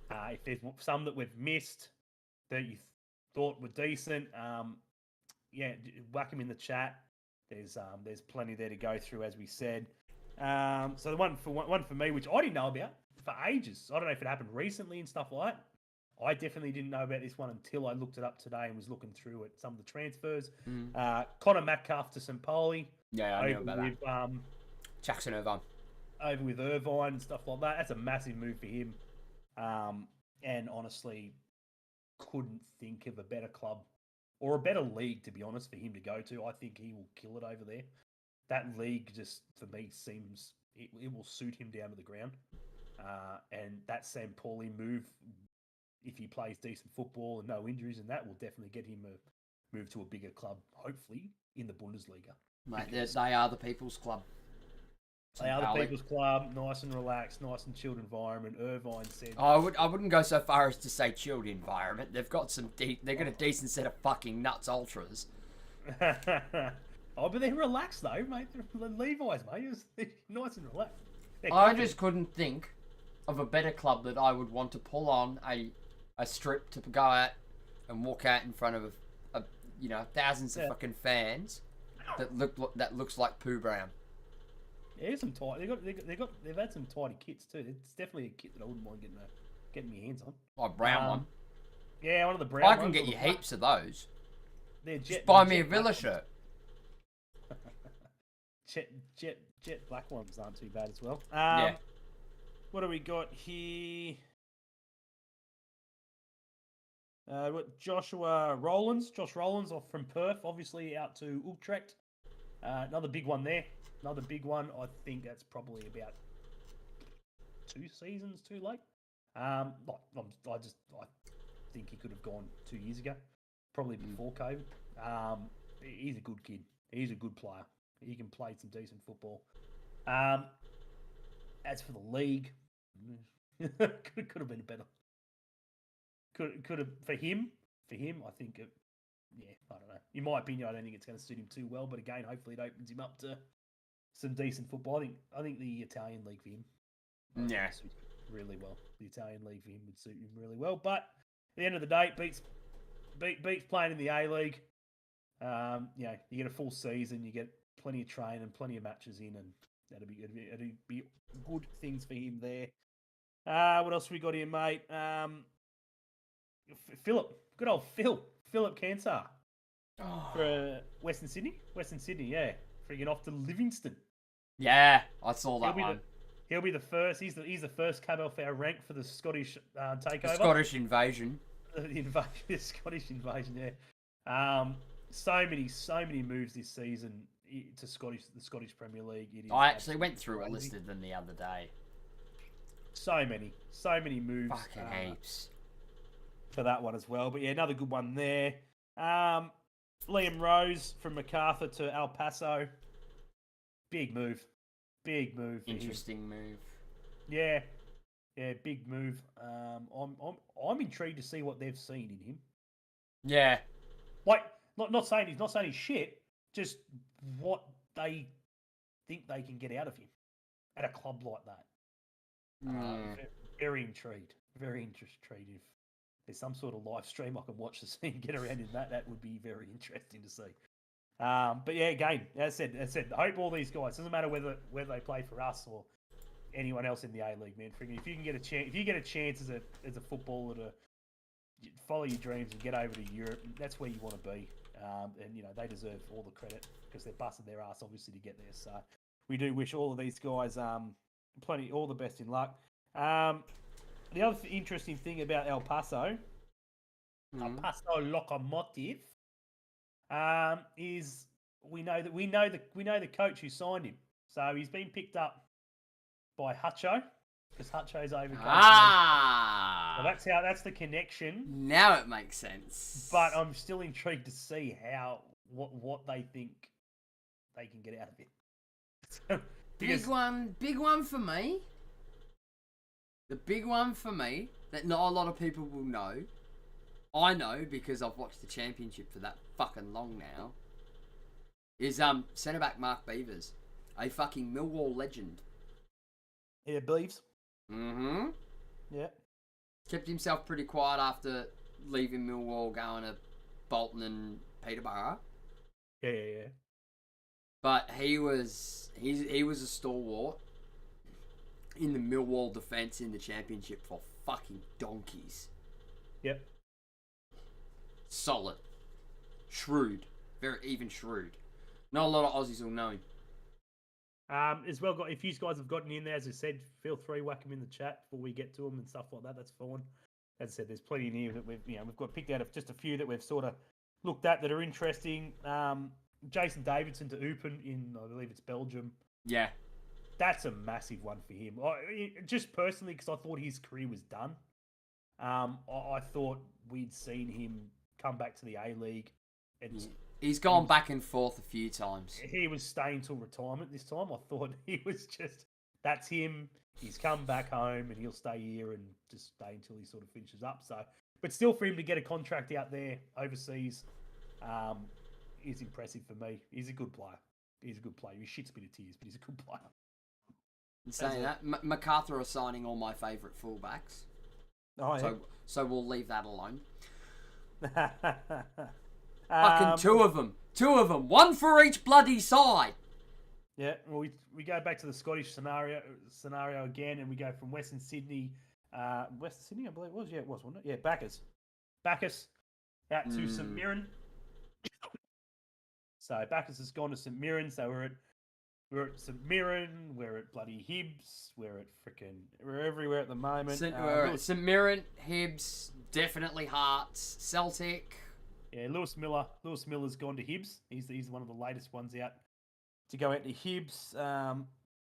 If there's some that we've missed that you thought were decent, yeah, whack them in the chat. There's plenty there to go through, as we said. So the one for me, which I didn't know about for ages. I don't know if it happened recently and stuff like that. I definitely didn't know about this one until I looked it up today and was looking through at some of the transfers. Connor Metcalf to St. Pauli. Yeah, I knew about that. Jackson Irvine. Over with Irvine and stuff like that. That's a massive move for him. And honestly, couldn't think of a better club or a better league, to be honest, for him to go to. I think he will kill it over there. That league just, for me, seems it will suit him down to the ground. And that St. Pauli move, if he plays decent football and no injuries, and that will definitely get him a move to a bigger club, hopefully, in the Bundesliga. Mate, they are the people's club. They are the people's club, nice and relaxed, nice and chilled environment. Irvine said, "Oh, I wouldn't go so far as to say chilled environment. They've got they've got a decent set of fucking nuts ultras." Oh, but they're relaxed though, mate. Levi's, mate, they're nice and relaxed. I just couldn't think of a better club that I would want to pull on a strip to go out and walk out in front of thousands of fucking fans that looks like Pooh Brown. Yeah, some tight. They've had some tidy kits too. It's definitely a kit that I wouldn't mind getting my hands on. Oh, a brown one. Yeah, one of the brown ones. I can get you heaps of those. Just buy me a Villa shirt. jet black ones aren't too bad as well. Yeah. What do we got here? What Josh Rollins off from Perth, obviously out to Utrecht. Another big one there. Another big one. I think that's probably about 2 seasons too late. I think he could have gone 2 years ago, probably before COVID. He's a good kid. He's a good player. He can play some decent football. As for the league, could have been better. Could have for him. I think I don't know. In my opinion, I don't think it's going to suit him too well. But again, hopefully it opens him up to some decent football. I think the Italian league for him, suits him really well. The Italian league for him would suit him really well. But at the end of the day, beats playing in the A League. You get a full season, you get plenty of training, plenty of matches in, and that'd be good things for him there. What else we got here, mate? Philip, good old Philip Cancer for Western Sydney, yeah, freaking off to Livingston. Yeah, I saw that one. He'll be the first. He's the first Cabo Fair rank for the Scottish takeover. The Scottish invasion. The Scottish invasion. Yeah. So many moves this season to the Scottish Premier League. I actually went through it listed them the other day. So many moves. Fucking heaps. For that one as well. But yeah, another good one there. Liam Rose from MacArthur to El Paso. Big move. Interesting move. Yeah, big move. I'm intrigued to see what they've seen in him. Yeah. Like, not saying he's shit, just what they think they can get out of him at a club like that. Very intrigued. Very intrigued. If there's some sort of live stream I can watch to see and get around in that would be very interesting to see. But yeah, again, as I said, I hope all these guys, doesn't matter whether they play for us or anyone else in the A League, man. If you can get a chance, if you get a chance as a footballer to follow your dreams and get over to Europe, that's where you want to be. And they deserve all the credit because they're busted their ass obviously to get there. So we do wish all of these guys all the best in luck. The other interesting thing about El Paso Locomotive, is we know the coach who signed him. So he's been picked up by Hutcho because Hutcho's over. Well, that's the connection. Now it makes sense. But I'm still intrigued to see what they think they can get out of it. Big one for me. The big one for me that not a lot of people will know. I know because I've watched the championship for that fucking long now. Is centre back Mark Beavers, a fucking Millwall legend. Yeah, Beaves. Mm-hmm. Yeah. Kept himself pretty quiet after leaving Millwall, going to Bolton and Peterborough. Yeah. But he was a stalwart in the Millwall defence in the championship for fucking donkeys. Yep. Solid. Shrewd. Even shrewd. Not a lot of Aussies will know him. As well, if you guys have gotten in there, as I said, feel free whack them in the chat before we get to them and stuff like that. That's fine. As I said, there's plenty in here that we've got picked out of just a few that we've sort of looked at that are interesting. Jason Davidson to Eupen in, I believe it's Belgium. Yeah. That's a massive one for him. Just personally, because I thought his career was done. I thought we'd seen him come back to the A-League. He's gone back and forth a few times. He was staying till retirement this time. I thought he was just, that's him. He's come back home and he'll stay here and just stay until he sort of finishes up. So, but still for him to get a contract out there overseas is impressive for me. He's a good player. He shits a bit of tears, but he's a good player. And saying that, MacArthur are signing all my favourite fullbacks. Oh, yeah. So we'll leave that alone. Fucking two of them, one for each bloody side. Yeah, well, we go back to the Scottish scenario again, and we go from Western Sydney, I believe it was. Yeah, it was, wasn't it? Yeah, Bacchus out to St Mirren. So Bacchus has gone to St Mirren. So we're at St Mirren. We're at bloody Hibs. We're everywhere at the moment. We're at St Mirren, Hibs, definitely Hearts, Celtic. Yeah, Lewis Miller's gone to Hibs. He's one of the latest ones out to go out to Hibs.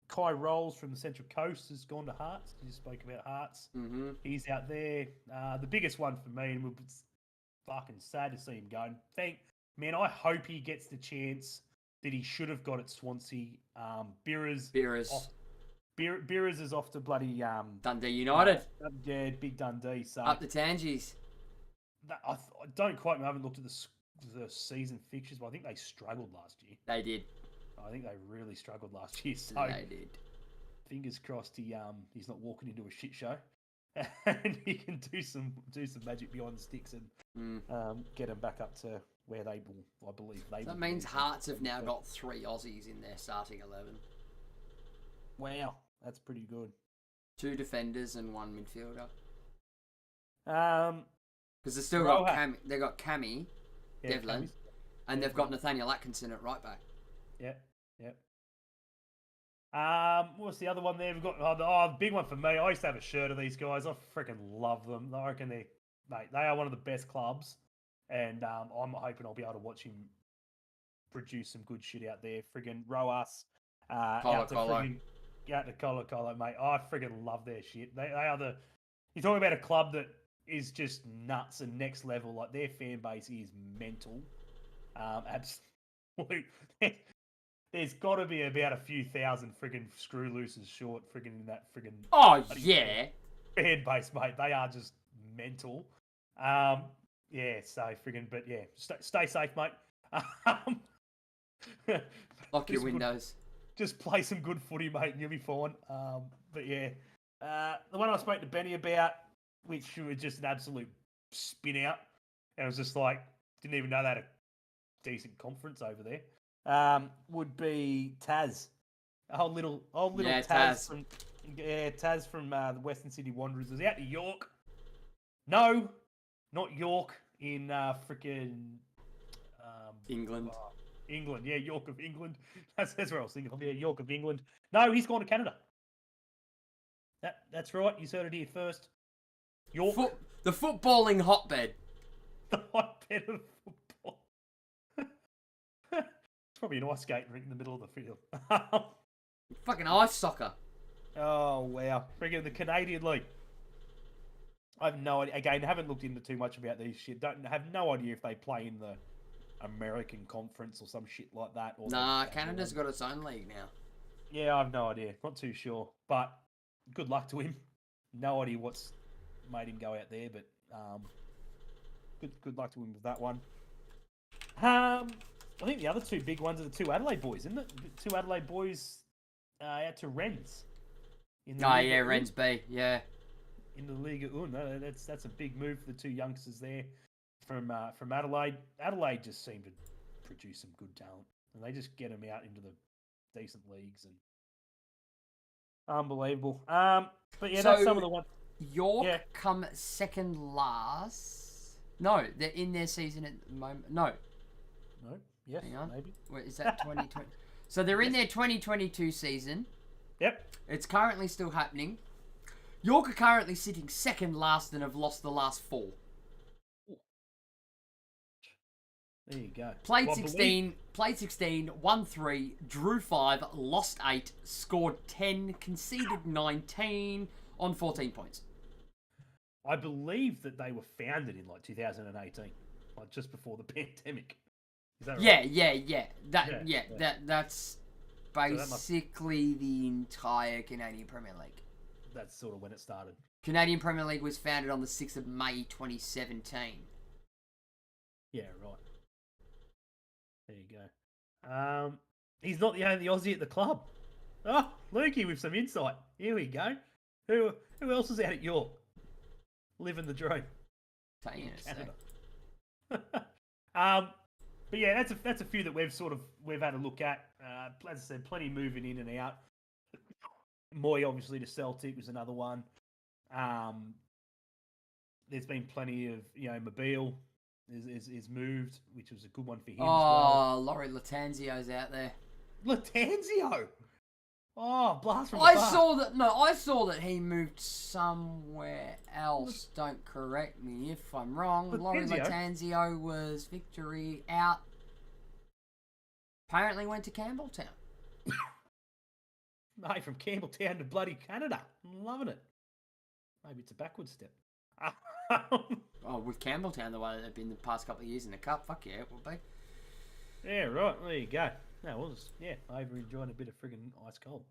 Kai Rolls from the Central Coast has gone to Hearts. You spoke about Hearts. Mm-hmm. He's out there. The biggest one for me, and it's fucking sad to see him go. Man, I hope he gets the chance that he should have got at Swansea. Beerers is off to bloody Dundee United. Yeah, big Dundee. So up the Tangies. I don't quite. I haven't looked at the season fixtures, but I think they struggled last year. They did. I think they really struggled last year. So they did. Fingers crossed he's not walking into a shit show, and he can do some magic behind the sticks and get them back up to where they will. I believe they. That means Hearts have now got 3 Aussies in their starting 11. Wow, that's pretty good. 2 defenders and 1 midfielder. Because they've still got they've got Cammy, Devlin, and they've got Nathaniel Atkinson at right back. Yeah. What's the other one there? We've got the big one for me. I used to have a shirt of these guys. I freaking love them. I reckon they are one of the best clubs, and I'm hoping I'll be able to watch him produce some good shit out there. Friggin' Roas, out to Colo Colo, mate. I friggin' love their shit. They are you're talking about a club that is just nuts and next level. Like their fan base is mental. Absolute. There's got to be about a few thousand friggin' screw looses short friggin' in that friggin'. Oh yeah. Fan base, mate. They are just mental. Yeah. So friggin', but yeah, stay safe, mate. Lock your windows. Just play some good footy, mate, and you'll be fine. But yeah, The one I spoke to Benny about, which was just an absolute spin out, and it was just like, didn't even know they had a decent conference over there, would be Taz. Old little Yeah, Taz. Taz from the Western Sydney Wanderers was out to York. No, not York, in freaking England. England, yeah, York of England. That's where I was thinking of. Yeah, York of England. No, he's gone to Canada. That's right. You heard it here first. York, The footballing hotbed. the hotbed of football. It's probably an ice skating rink in the middle of the field. Fucking ice soccer. Oh wow! Freaking the Canadian League. I have no idea. Again, haven't looked into too much about these shit. Don't have no idea if they play in the American Conference or some shit like that. Or Nah, Canada's got its own league now. Yeah, I have no idea. Not too sure. But good luck to him. No idea what's made him go out there, but good luck to him with that one. I think the other two big ones are the two Adelaide boys, isn't it? The two Adelaide boys out to Rennes. Rennes B, yeah. In the Liga Un. That's a big move for the two youngsters there from Adelaide. Adelaide just seem to produce some good talent, and they just get them out into the decent leagues and unbelievable. But yeah, that's some of the ones. York come second last. No, they're in their season at the moment. No. Yes. Hang on. Maybe. Wait, is that 2020? So they're in their 2022 season. Yep. It's currently still happening. York are currently sitting second last and have lost the last 4. There you go. Played 16, won 3, drew 5, lost 8, scored 10, conceded 19 on 14 points. I believe that they were founded in like 2018, like just before the pandemic. Is that right? Yeah. That's basically the entire Canadian Premier League. That's sort of when it started. Canadian Premier League was founded on the 6th of May 2017. Yeah, right. There you go. He's not the only Aussie at the club. Oh, Lukey with some insight. Here we go. Who else is out at York? Living the dream. Canada. But yeah, that's a few that we've had a look at. As I said, plenty moving in and out. Moy obviously to Celtic was another one. There's been plenty of Mobile is moved, which was a good one for him as well. Oh, Laurie Latanzio's out there. Latanzio. Oh, blast from I the saw that he moved somewhere else. Don't correct me if I'm wrong. Laurie Latanzio was Victory out. Apparently went to Campbelltown. Mate, from Campbelltown to bloody Canada. I'm loving it. Maybe it's a backward step. Oh, with Campbelltown the way they've been the past couple of years in the Cup, fuck yeah, it will be. Yeah, right. There you go. No, well, over enjoying a bit of friggin' ice cold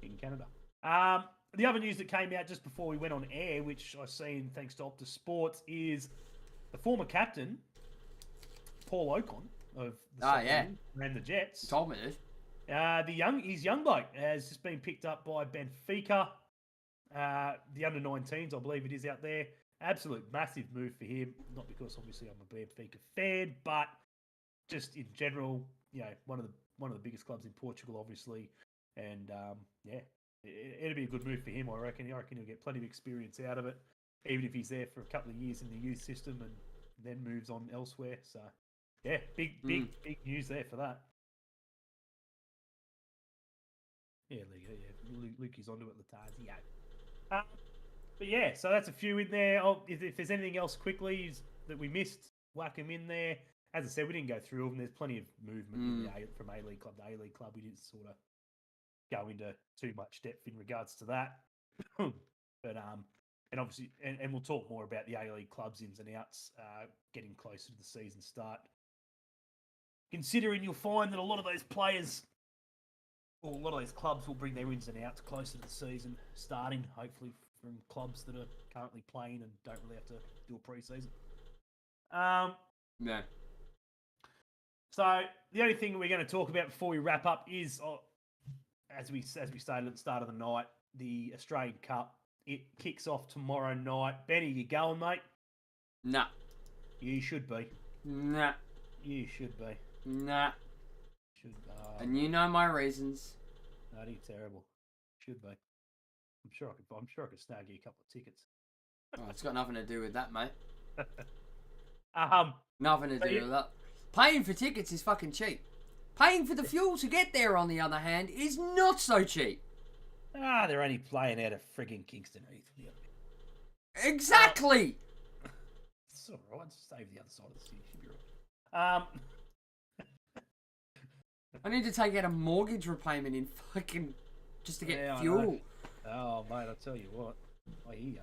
in Canada. The other news that came out just before we went on air, which I seen thanks to Optus Sports, is the former captain, Paul Ocon of the ran the Jets. You told me this. His young bloke has just been picked up by Benfica, the under-19s, I believe it is out there. Absolute massive move for him. Not because obviously I'm a Benfica fan, but just in general, one of the biggest clubs in Portugal, obviously, and it'll be a good move for him. I reckon he'll get plenty of experience out of it, even if he's there for a couple of years in the youth system and then moves on elsewhere. So, yeah, big news there for that. Yeah, Lukey's onto it, Latanzio. But yeah, so that's a few in there. If there's anything else quickly that we missed, whack them in there. As I said, we didn't go through them. There's plenty of movement from A-League club to A-League club. We didn't sort of go into too much depth in regards to that. But and obviously, and we'll talk more about the A-League clubs ins and outs getting closer to the season start. Considering you'll find that a lot of those players, or a lot of those clubs, will bring their ins and outs closer to the season starting, hopefully from clubs that are currently playing and don't really have to do a pre-season. Yeah. So the only thing we're going to talk about before we wrap up is, as we stated at the start of the night, the Australian Cup It kicks off tomorrow night. Benny, you going, mate? Nah. You should be. Nah. You should be. Nah. Should. And you know my reasons. Bloody terrible. Should be. I'm sure I could snag you a couple of tickets. Oh, it's got nothing to do with that, mate. Nothing to do with that. Paying for tickets is fucking cheap. Paying for the fuel to get there, on the other hand, is not so cheap. They're only playing out of frigging Kingston Heath. Exactly. It's all right. Save the other side of the city. Should be right. I need to take out a mortgage repayment in fucking just to get fuel. Oh, mate, I'll tell you what. I hear you.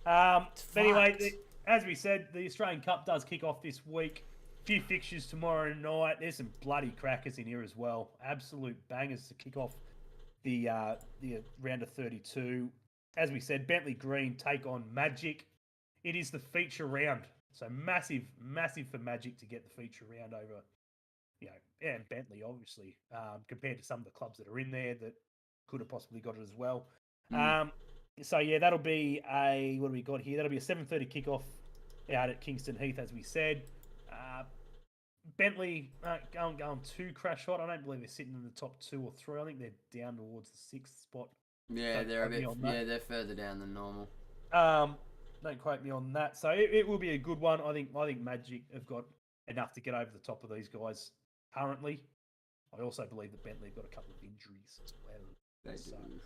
But anyway, as we said, the Australian Cup does kick off this week. A few fixtures tomorrow night. There's some bloody crackers in here as well. Absolute bangers to kick off the round of 32. As we said, Bentley Green take on Magic. It is the feature round. So massive for Magic to get the feature round over, and Bentley, obviously, compared to some of the clubs that are in there that could have possibly got it as well. So, yeah, that'll be what do we got here? That'll be a 7:30 kickoff out at Kingston Heath, as we said. Bentley going too crash hot. I don't believe they're sitting in the top 2 or 3. I think they're down towards the 6th spot. Yeah, they're a bit. Yeah, they're further down than normal. Don't quote me on that. So it will be a good one. I think Magic have got enough to get over the top of these guys currently. I also believe that Bentley have got a couple of injuries as well. They do.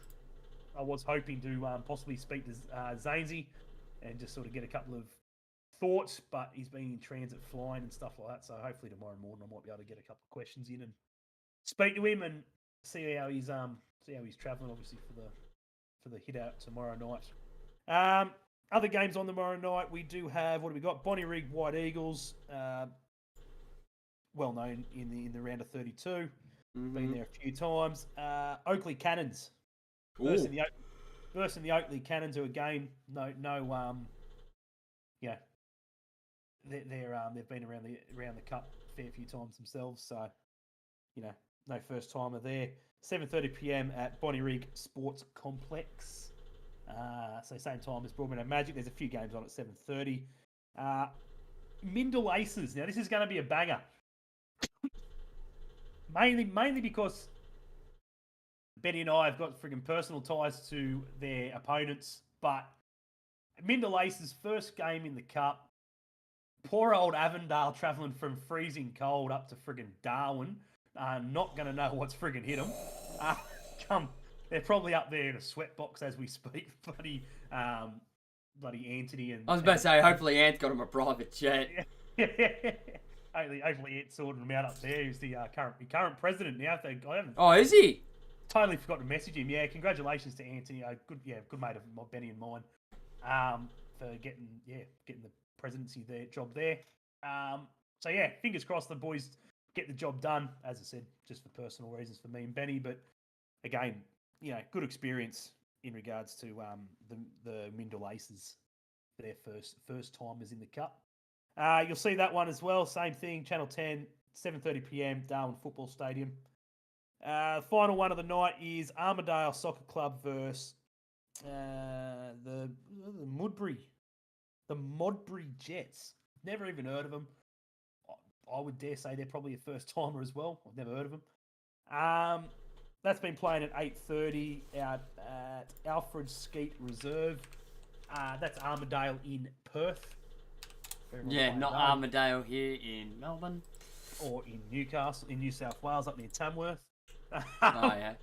I was hoping to possibly speak to Zainsy and just sort of get a couple of thoughts, but he's been in transit flying and stuff like that. So hopefully tomorrow morning I might be able to get a couple of questions in and speak to him and see how he's travelling. Obviously for the hit out tomorrow night. Other games on tomorrow night, we do have, what do we got? Bonnyrigg White Eagles, well known in the round of 32. Been there a few times. Oakley Cannons versus the Oakley Cannons, who again they've been around the cup a fair few times themselves, so no first timer there. 7:30 p.m. at Bonnyrigg Sports Complex. So same time as Broadmeadow Magic. There's a few games on at 7:30. Mindle Aces. Now this is going to be a banger. mainly because Benny and I have got friggin' personal ties to their opponents, but Mindle Aces' first game in the cup. Poor old Avondale travelling from freezing cold up to friggin' Darwin. Not going to know what's friggin' hit them. They're probably up there in a sweatbox as we speak. Bloody Anthony and... I was about to say, hopefully Ant got him a private jet. Hopefully Ant sorted him out up there. He's the current president now. Oh, is he? Totally forgot to message him. Yeah, congratulations to Anthony. Good mate of Benny and mine. For getting the presidency job there. So yeah, fingers crossed the boys get the job done. As I said, just for personal reasons for me and Benny, but again, good experience in regards to the Mindle Aces, their first timers in the cup. You'll see that one as well. Same thing, Channel 10, 7:30 p.m. Darwin Football Stadium. Final one of the night is Armadale Soccer Club versus the Modbury Jets. Never even heard of them. I would dare say they're probably a first timer as well. I've never heard of them. That's been playing at 8:30 out at Alfred Skeet Reserve. That's Armadale in Perth. Yeah, not Armadale here in Melbourne. Or in Newcastle, in New South Wales, up near Tamworth. Oh, yeah.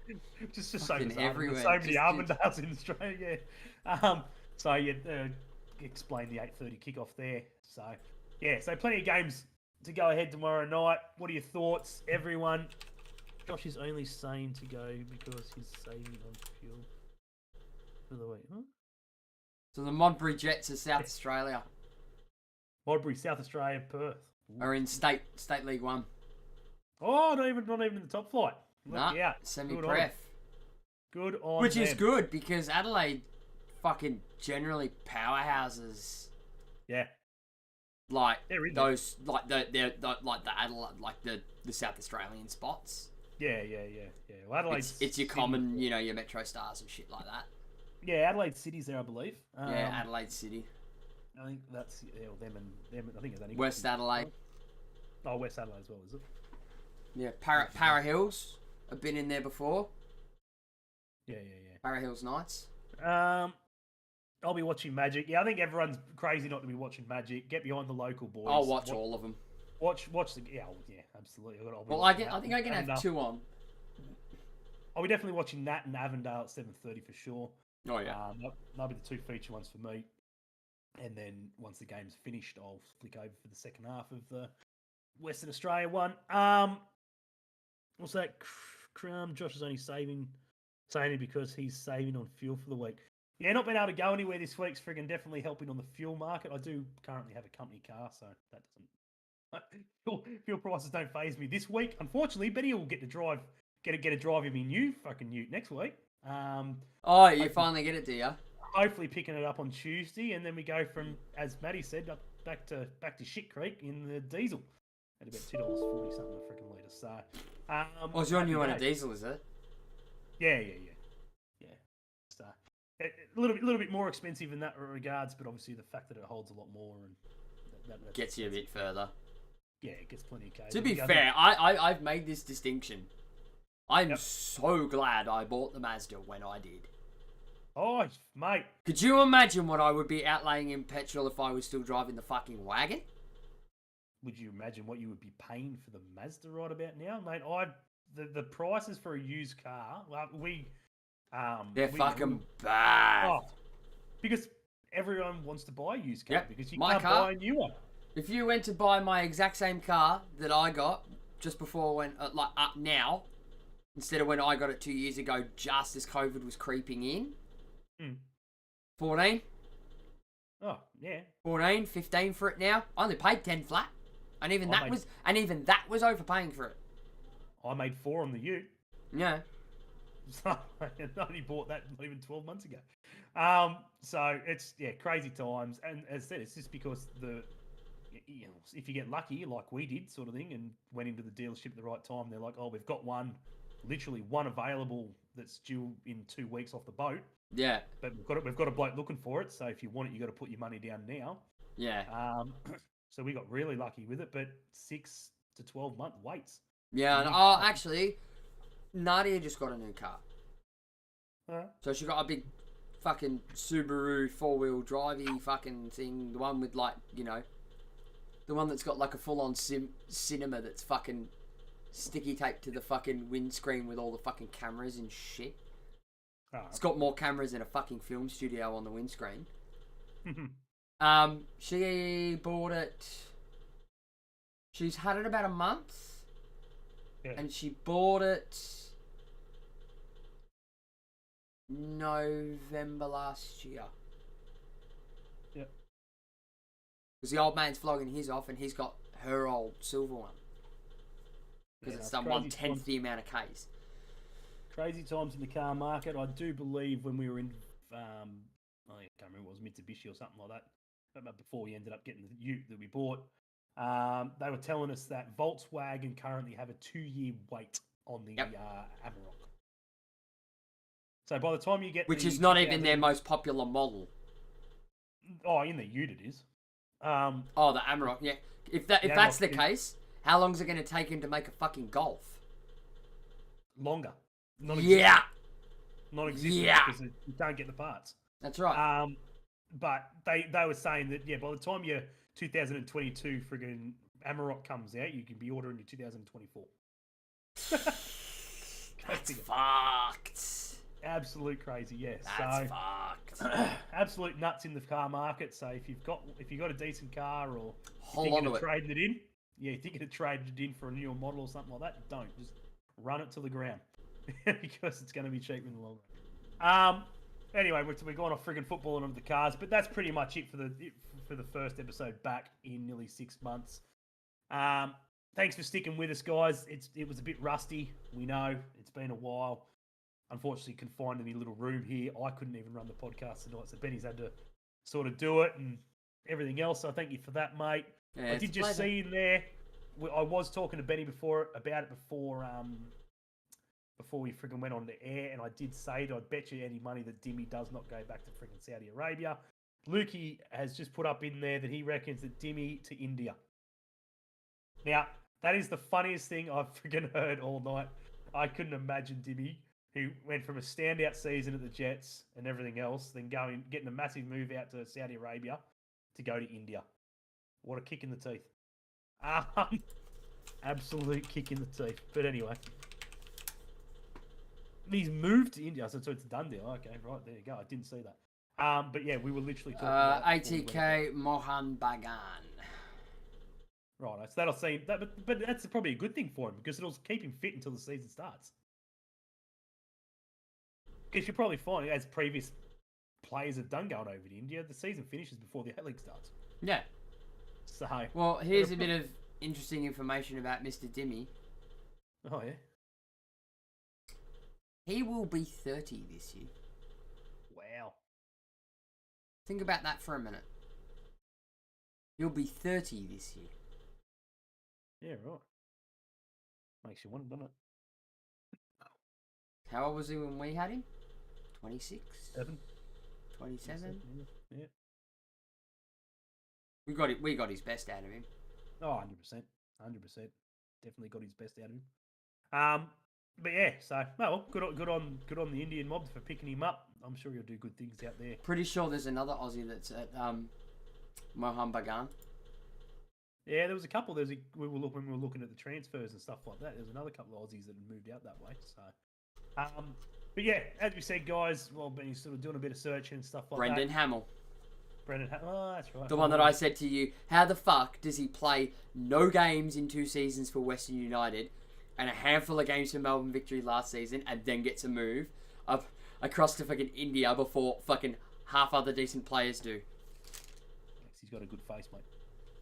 just so bizarre. Everywhere. So many Armadales in Australia, yeah. So, explain the 8:30 kickoff there. So, yeah, so plenty of games to go ahead tomorrow night. What are your thoughts, everyone? Josh is only sane to go because he's saving on fuel. For the way, huh? So the Modbury Jets of South Australia. Modbury, South Australia, Perth. Are in State League 1. Oh, not even in the top flight. Nah, semi-pref. Good on Which them. is good because Adelaide fucking generally powerhouses. Yeah. Like those, like the Adelaide, like the South Australian spots. Yeah. Well, Adelaide. It's your common, your Metro Stars and shit like that. Yeah, Adelaide City's there, I believe. Yeah, Adelaide City. I think that's them and them. I think it's only West Adelaide. Oh, West Adelaide as well, is it? Yeah, Para Hills. I've been in there before. Yeah. Para Hills Nights. I'll be watching Magic. Yeah, I think everyone's crazy not to be watching Magic. Get behind the local boys. I'll watch all of them. Watch the yeah, absolutely. I think I can have 2 on. I'll be definitely watching that and Avondale at 7:30 for sure. Oh yeah. That'll be the 2 feature ones for me. And then once the game's finished, I'll flick over for the second half of the Western Australia one. What's that? Josh is only saying it because he's saving on fuel for the week. Yeah, not being able to go anywhere this week's friggin' definitely helping on the fuel market. I do currently have a company car, so that doesn't. Fuel prices don't faze me this week. Unfortunately, Benny will get to drive in my new fucking Ute next week. Oh, you finally get it, do you? Hopefully picking it up on Tuesday, and then we go from, as Maddie said, up back to Shit Creek in the diesel at about $2.40 something a freaking litre. So, so you're new on a diesel, is it? Yeah. So a little bit more expensive in that regards, but obviously the fact that it holds a lot more and that gets you a bit further. Yeah, it gets plenty of k's. To be fair, I've made this distinction. I'm so glad I bought the Mazda when I did. Oh, mate. Could you imagine what I would be outlaying in petrol if I was still driving the fucking wagon? Would you imagine what you would be paying for the Mazda right about now, mate? The prices for a used car, they're fucking bad. Oh, because everyone wants to buy a used car because you my can't car, buy a new one. If you went to buy my exact same car that I got just before when up now, instead of when I got it 2 years ago, just as COVID was creeping in, 14. Oh yeah. 14, 15 for it now. I only paid 10 flat, and even that was overpaying for it. I made 4 on the Ute. Yeah. So I only bought that not even 12 months ago. So it's crazy times, and as I said, it's just because if you get lucky like we did, sort of thing, and went into the dealership at the right time, they're like, oh, we've got literally one available that's due in 2 weeks off the boat. Yeah. But we've got a bloke looking for it, so if you want it, you got to put your money down now. Yeah. So we got really lucky with it, but 6 to 12 month waits. Yeah, and actually, Nadia just got a new car. So she got a big fucking Subaru 4-wheel drivey fucking thing, the one with the one that's got like a full-on cinema that's fucking sticky taped to the fucking windscreen with all the fucking cameras and shit. Oh. It's got more cameras than a fucking film studio on the windscreen. She bought it. She's had it about a month. Yeah. And she bought it November last year. Yep. Because the old man's flogging his off and he's got her old silver one. Because it's done 1/10 the amount of Ks. Crazy times in the car market. I do believe when we were in, I can't remember, it was Mitsubishi or something like that, but before we ended up getting the Ute that we bought, they were telling us that Volkswagen currently have a 2-year wait on the Amarok. So by the time you get, which is not even their most popular model. Oh, in the Ute it is. The Amarok. Yeah. If that's the case, how long is it going to take him to make a fucking Golf? Longer. Non-existent because you can't get the parts. That's right. But they were saying that by the time your 2022 friggin' Amarok comes out, you can be ordering your 2024. That's fucked. Absolute crazy, yeah. That's fucked. Absolute nuts in the car market. So if you've got a decent car or thinking of trading it in, you're thinking of trading it in for a newer model or something like that, don't. Just run it to the ground because it's going to be cheap in the long run. Anyway, we're going off friggin' football and onto the cars, but that's pretty much it for the first episode back in nearly 6 months. Thanks for sticking with us, guys. It was a bit rusty. We know it's been a while. Unfortunately, confined in a little room here. I couldn't even run the podcast tonight, so Benny's had to sort of do it and everything else. So thank you for that, mate. Yeah, I did just see in there. I was talking to Benny about it before before we freaking went on the air, and I did say I'd bet you any money that Dimmy does not go back to freaking Saudi Arabia. Lukey has just put up in there that he reckons that Dimmy to India. Now, that is the funniest thing I've freaking heard all night. I couldn't imagine Dimmy, who went from a standout season at the Jets and everything else, then getting a massive move out to Saudi Arabia to go to India. What a kick in the teeth. Absolute kick in the teeth. But anyway. He's moved to India, so it's a done deal. Okay, right, there you go. I didn't see that. But yeah, we were literally talking about ATK Mohan Bagan. Right, so that'll seem that, but that's probably a good thing for him because it'll keep him fit until the season starts. Because you're probably finding, as previous players have done going over to India, the season finishes before the A-League starts. Yeah. So. Well, here's a bit of interesting information about Mr. Dimmy. Oh yeah. He will be 30 this year. Wow. Think about that for a minute. He'll be 30 this year. Yeah, right. Makes you wonder, doesn't it? How old was he when we had him? 26? 7. 27? Yeah. We got his best out of him. Oh, 100%. 100%. Definitely got his best out of him. But yeah, so good on the Indian mob for picking him up. I'm sure he'll do good things out there. Pretty sure there's another Aussie that's at Mohan Bagan. Yeah, there was a couple. When we were looking at the transfers and stuff like that. There was another couple of Aussies that had moved out that way. So, but yeah, as we said, guys, well, been sort of doing a bit of searching and stuff like Brendan that. Hamill. Oh, that's right. The one that I said to you, how the fuck does he play no games in 2 seasons for Western United and a handful of games for Melbourne Victory last season and then gets a move up across to fucking India before fucking half other decent players do? He's got a good face, mate.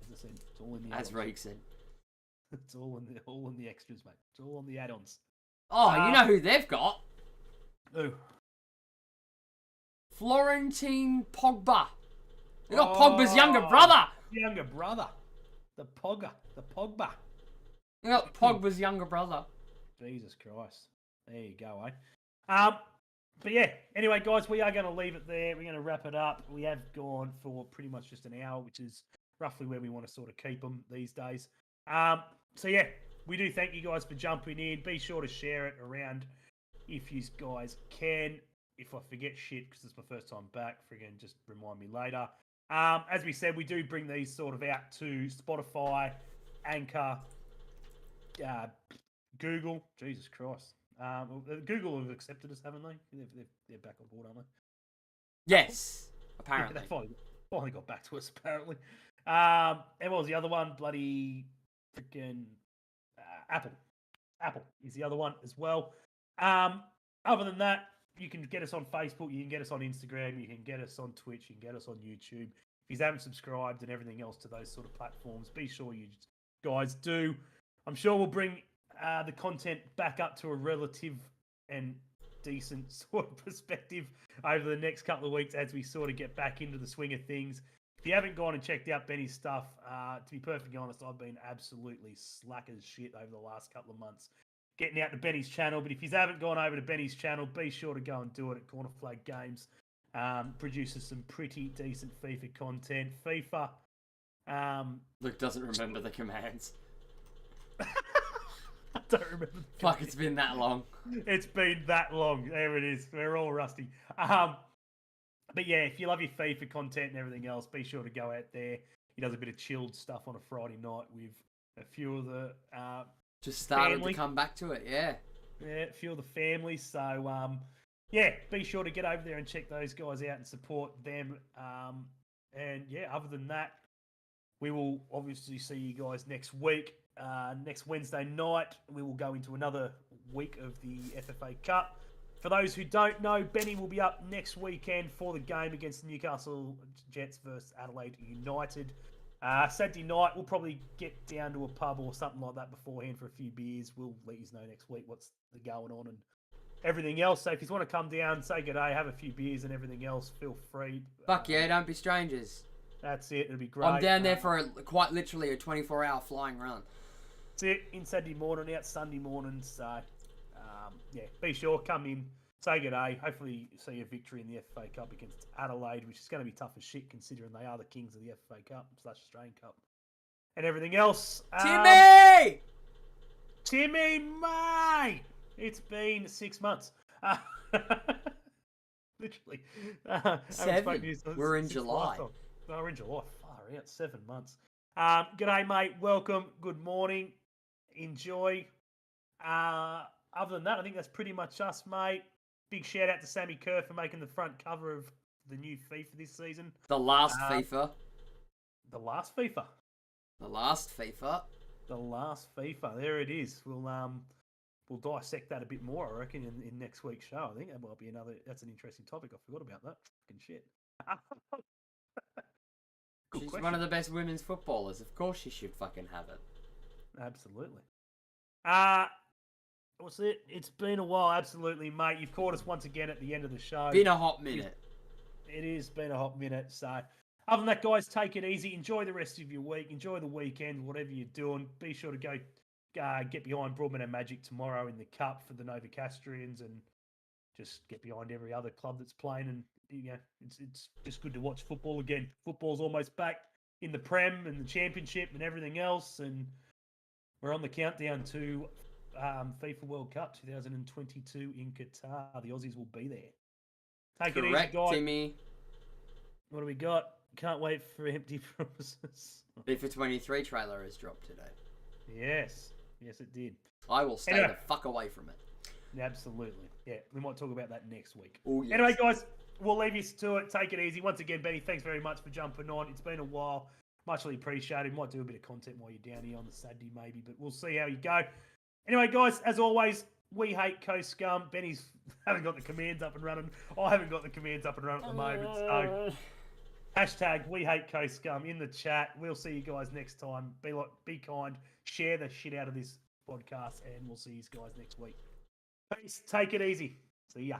As I said, it's all in the As add-ons. Reek said. It's all in the extras, mate. It's all on the add-ons. Oh, you know who they've got? Who? Florentine Pogba. They got Pogba's younger brother. Younger brother. The Pogba. They got Pogba's younger brother. Jesus Christ. There you go, eh? But yeah, anyway, guys, we are going to leave it there. We're going to wrap it up. We have gone for pretty much just an hour, which is roughly where we want to sort of keep them these days. So yeah, we do thank you guys for jumping in. Be sure to share it around if you guys can. If I forget shit, because it's my first time back, friggin' just remind me later. As we said, we do bring these sort of out to Spotify, Anchor, Google. Jesus Christ. Google have accepted us, haven't they? They're back on board, aren't they? Yes, apparently. Yeah, they finally got back to us, apparently. And what was the other one? Bloody freaking Apple. Apple is the other one as well. Other than that, you can get us on Facebook, you can get us on Instagram, you can get us on Twitch, you can get us on YouTube. If you haven't subscribed and everything else to those sort of platforms, be sure you guys do. I'm sure we'll bring the content back up to a relative and decent sort of perspective over the next couple of weeks as we sort of get back into the swing of things. If you haven't gone and checked out Benny's stuff, to be perfectly honest, I've been absolutely slack as shit over the last couple of months getting out to Benny's channel. But if you haven't gone over to Benny's channel, be sure to go and do it at Corner Flag Games. Produces some pretty decent FIFA content. FIFA. Luke doesn't remember the commands. I don't remember. Fuck, it's been that long. It's been that long. There it is. We're all rusty. But yeah, if you love your FIFA content and everything else, be sure to go out there. He does a bit of chilled stuff on a Friday night with a few of the just started family. To come back to it, yeah. Yeah, a few of the families. So yeah, be sure to get over there and check those guys out and support them. And yeah, other than that, we will obviously see you guys next week. Next Wednesday night, we will go into another week of the FFA Cup. For those who don't know, Benny will be up next weekend for the game against the Newcastle Jets versus Adelaide United. Saturday night, we'll probably get down to a pub or something like that beforehand for a few beers. We'll let you know next week what's going on and everything else. So if you want to come down, say good day, have a few beers and everything else, feel free. Fuck yeah, don't be strangers. That's it. It'll be great. I'm down there for quite literally a 24-hour flying run. That's it. In Saturday morning, out Sunday morning. So be sure, come in, say good day. Hopefully see a victory in the FA Cup against Adelaide, which is going to be tough as shit considering they are the kings of the FA Cup / Australian Cup and everything else. Timmy, mate! It's been 6 months. Literally. 7. We're in July. We're in July. Far out. 7 months. G'day, mate. Welcome. Good morning. Enjoy. Other than that, I think that's pretty much us, mate. Big shout out to Sammy Kerr for making the front cover of the new FIFA this season. The last FIFA. The last FIFA. The last FIFA. The last FIFA. There it is. We'll dissect that a bit more, I reckon, in next week's show. I think that might be that's an interesting topic. I forgot about that. Fucking shit. She's one of the best women's footballers. Of course she should fucking have it. Absolutely. What's it? It's been a while, absolutely, mate. You've caught us once again at the end of the show. Been a hot minute. It has been a hot minute. So, other than that, guys, take it easy. Enjoy the rest of your week. Enjoy the weekend, whatever you're doing. Be sure to go get behind Broadman and Magic tomorrow in the Cup for the Novocastrians, and just get behind every other club that's playing. And it's just good to watch football again. Football's almost back in the Prem and the Championship and everything else, and we're on the countdown to FIFA World Cup 2022 in Qatar. The Aussies will be there. Take it easy, guys. Timmy. What do we got? Can't wait for empty promises. FIFA 23 trailer has dropped today. Yes, it did. I will stay the fuck away from it. Absolutely. Yeah, we might talk about that next week. Oh, yes. Anyway, guys, we'll leave you to it. Take it easy. Once again, Benny, thanks very much for jumping on. It's been a while. Muchly appreciated. Might do a bit of content while you're down here on the Saturday, maybe, but we'll see how you go. Anyway, guys, as always, we hate Coast Scum. Benny's haven't got the commands up and running. I haven't got the commands up and running at the moment. So, hashtag we hate Coast Scum in the chat. We'll see you guys next time. Be kind. Share the shit out of this podcast, and we'll see you guys next week. Peace. Take it easy. See ya.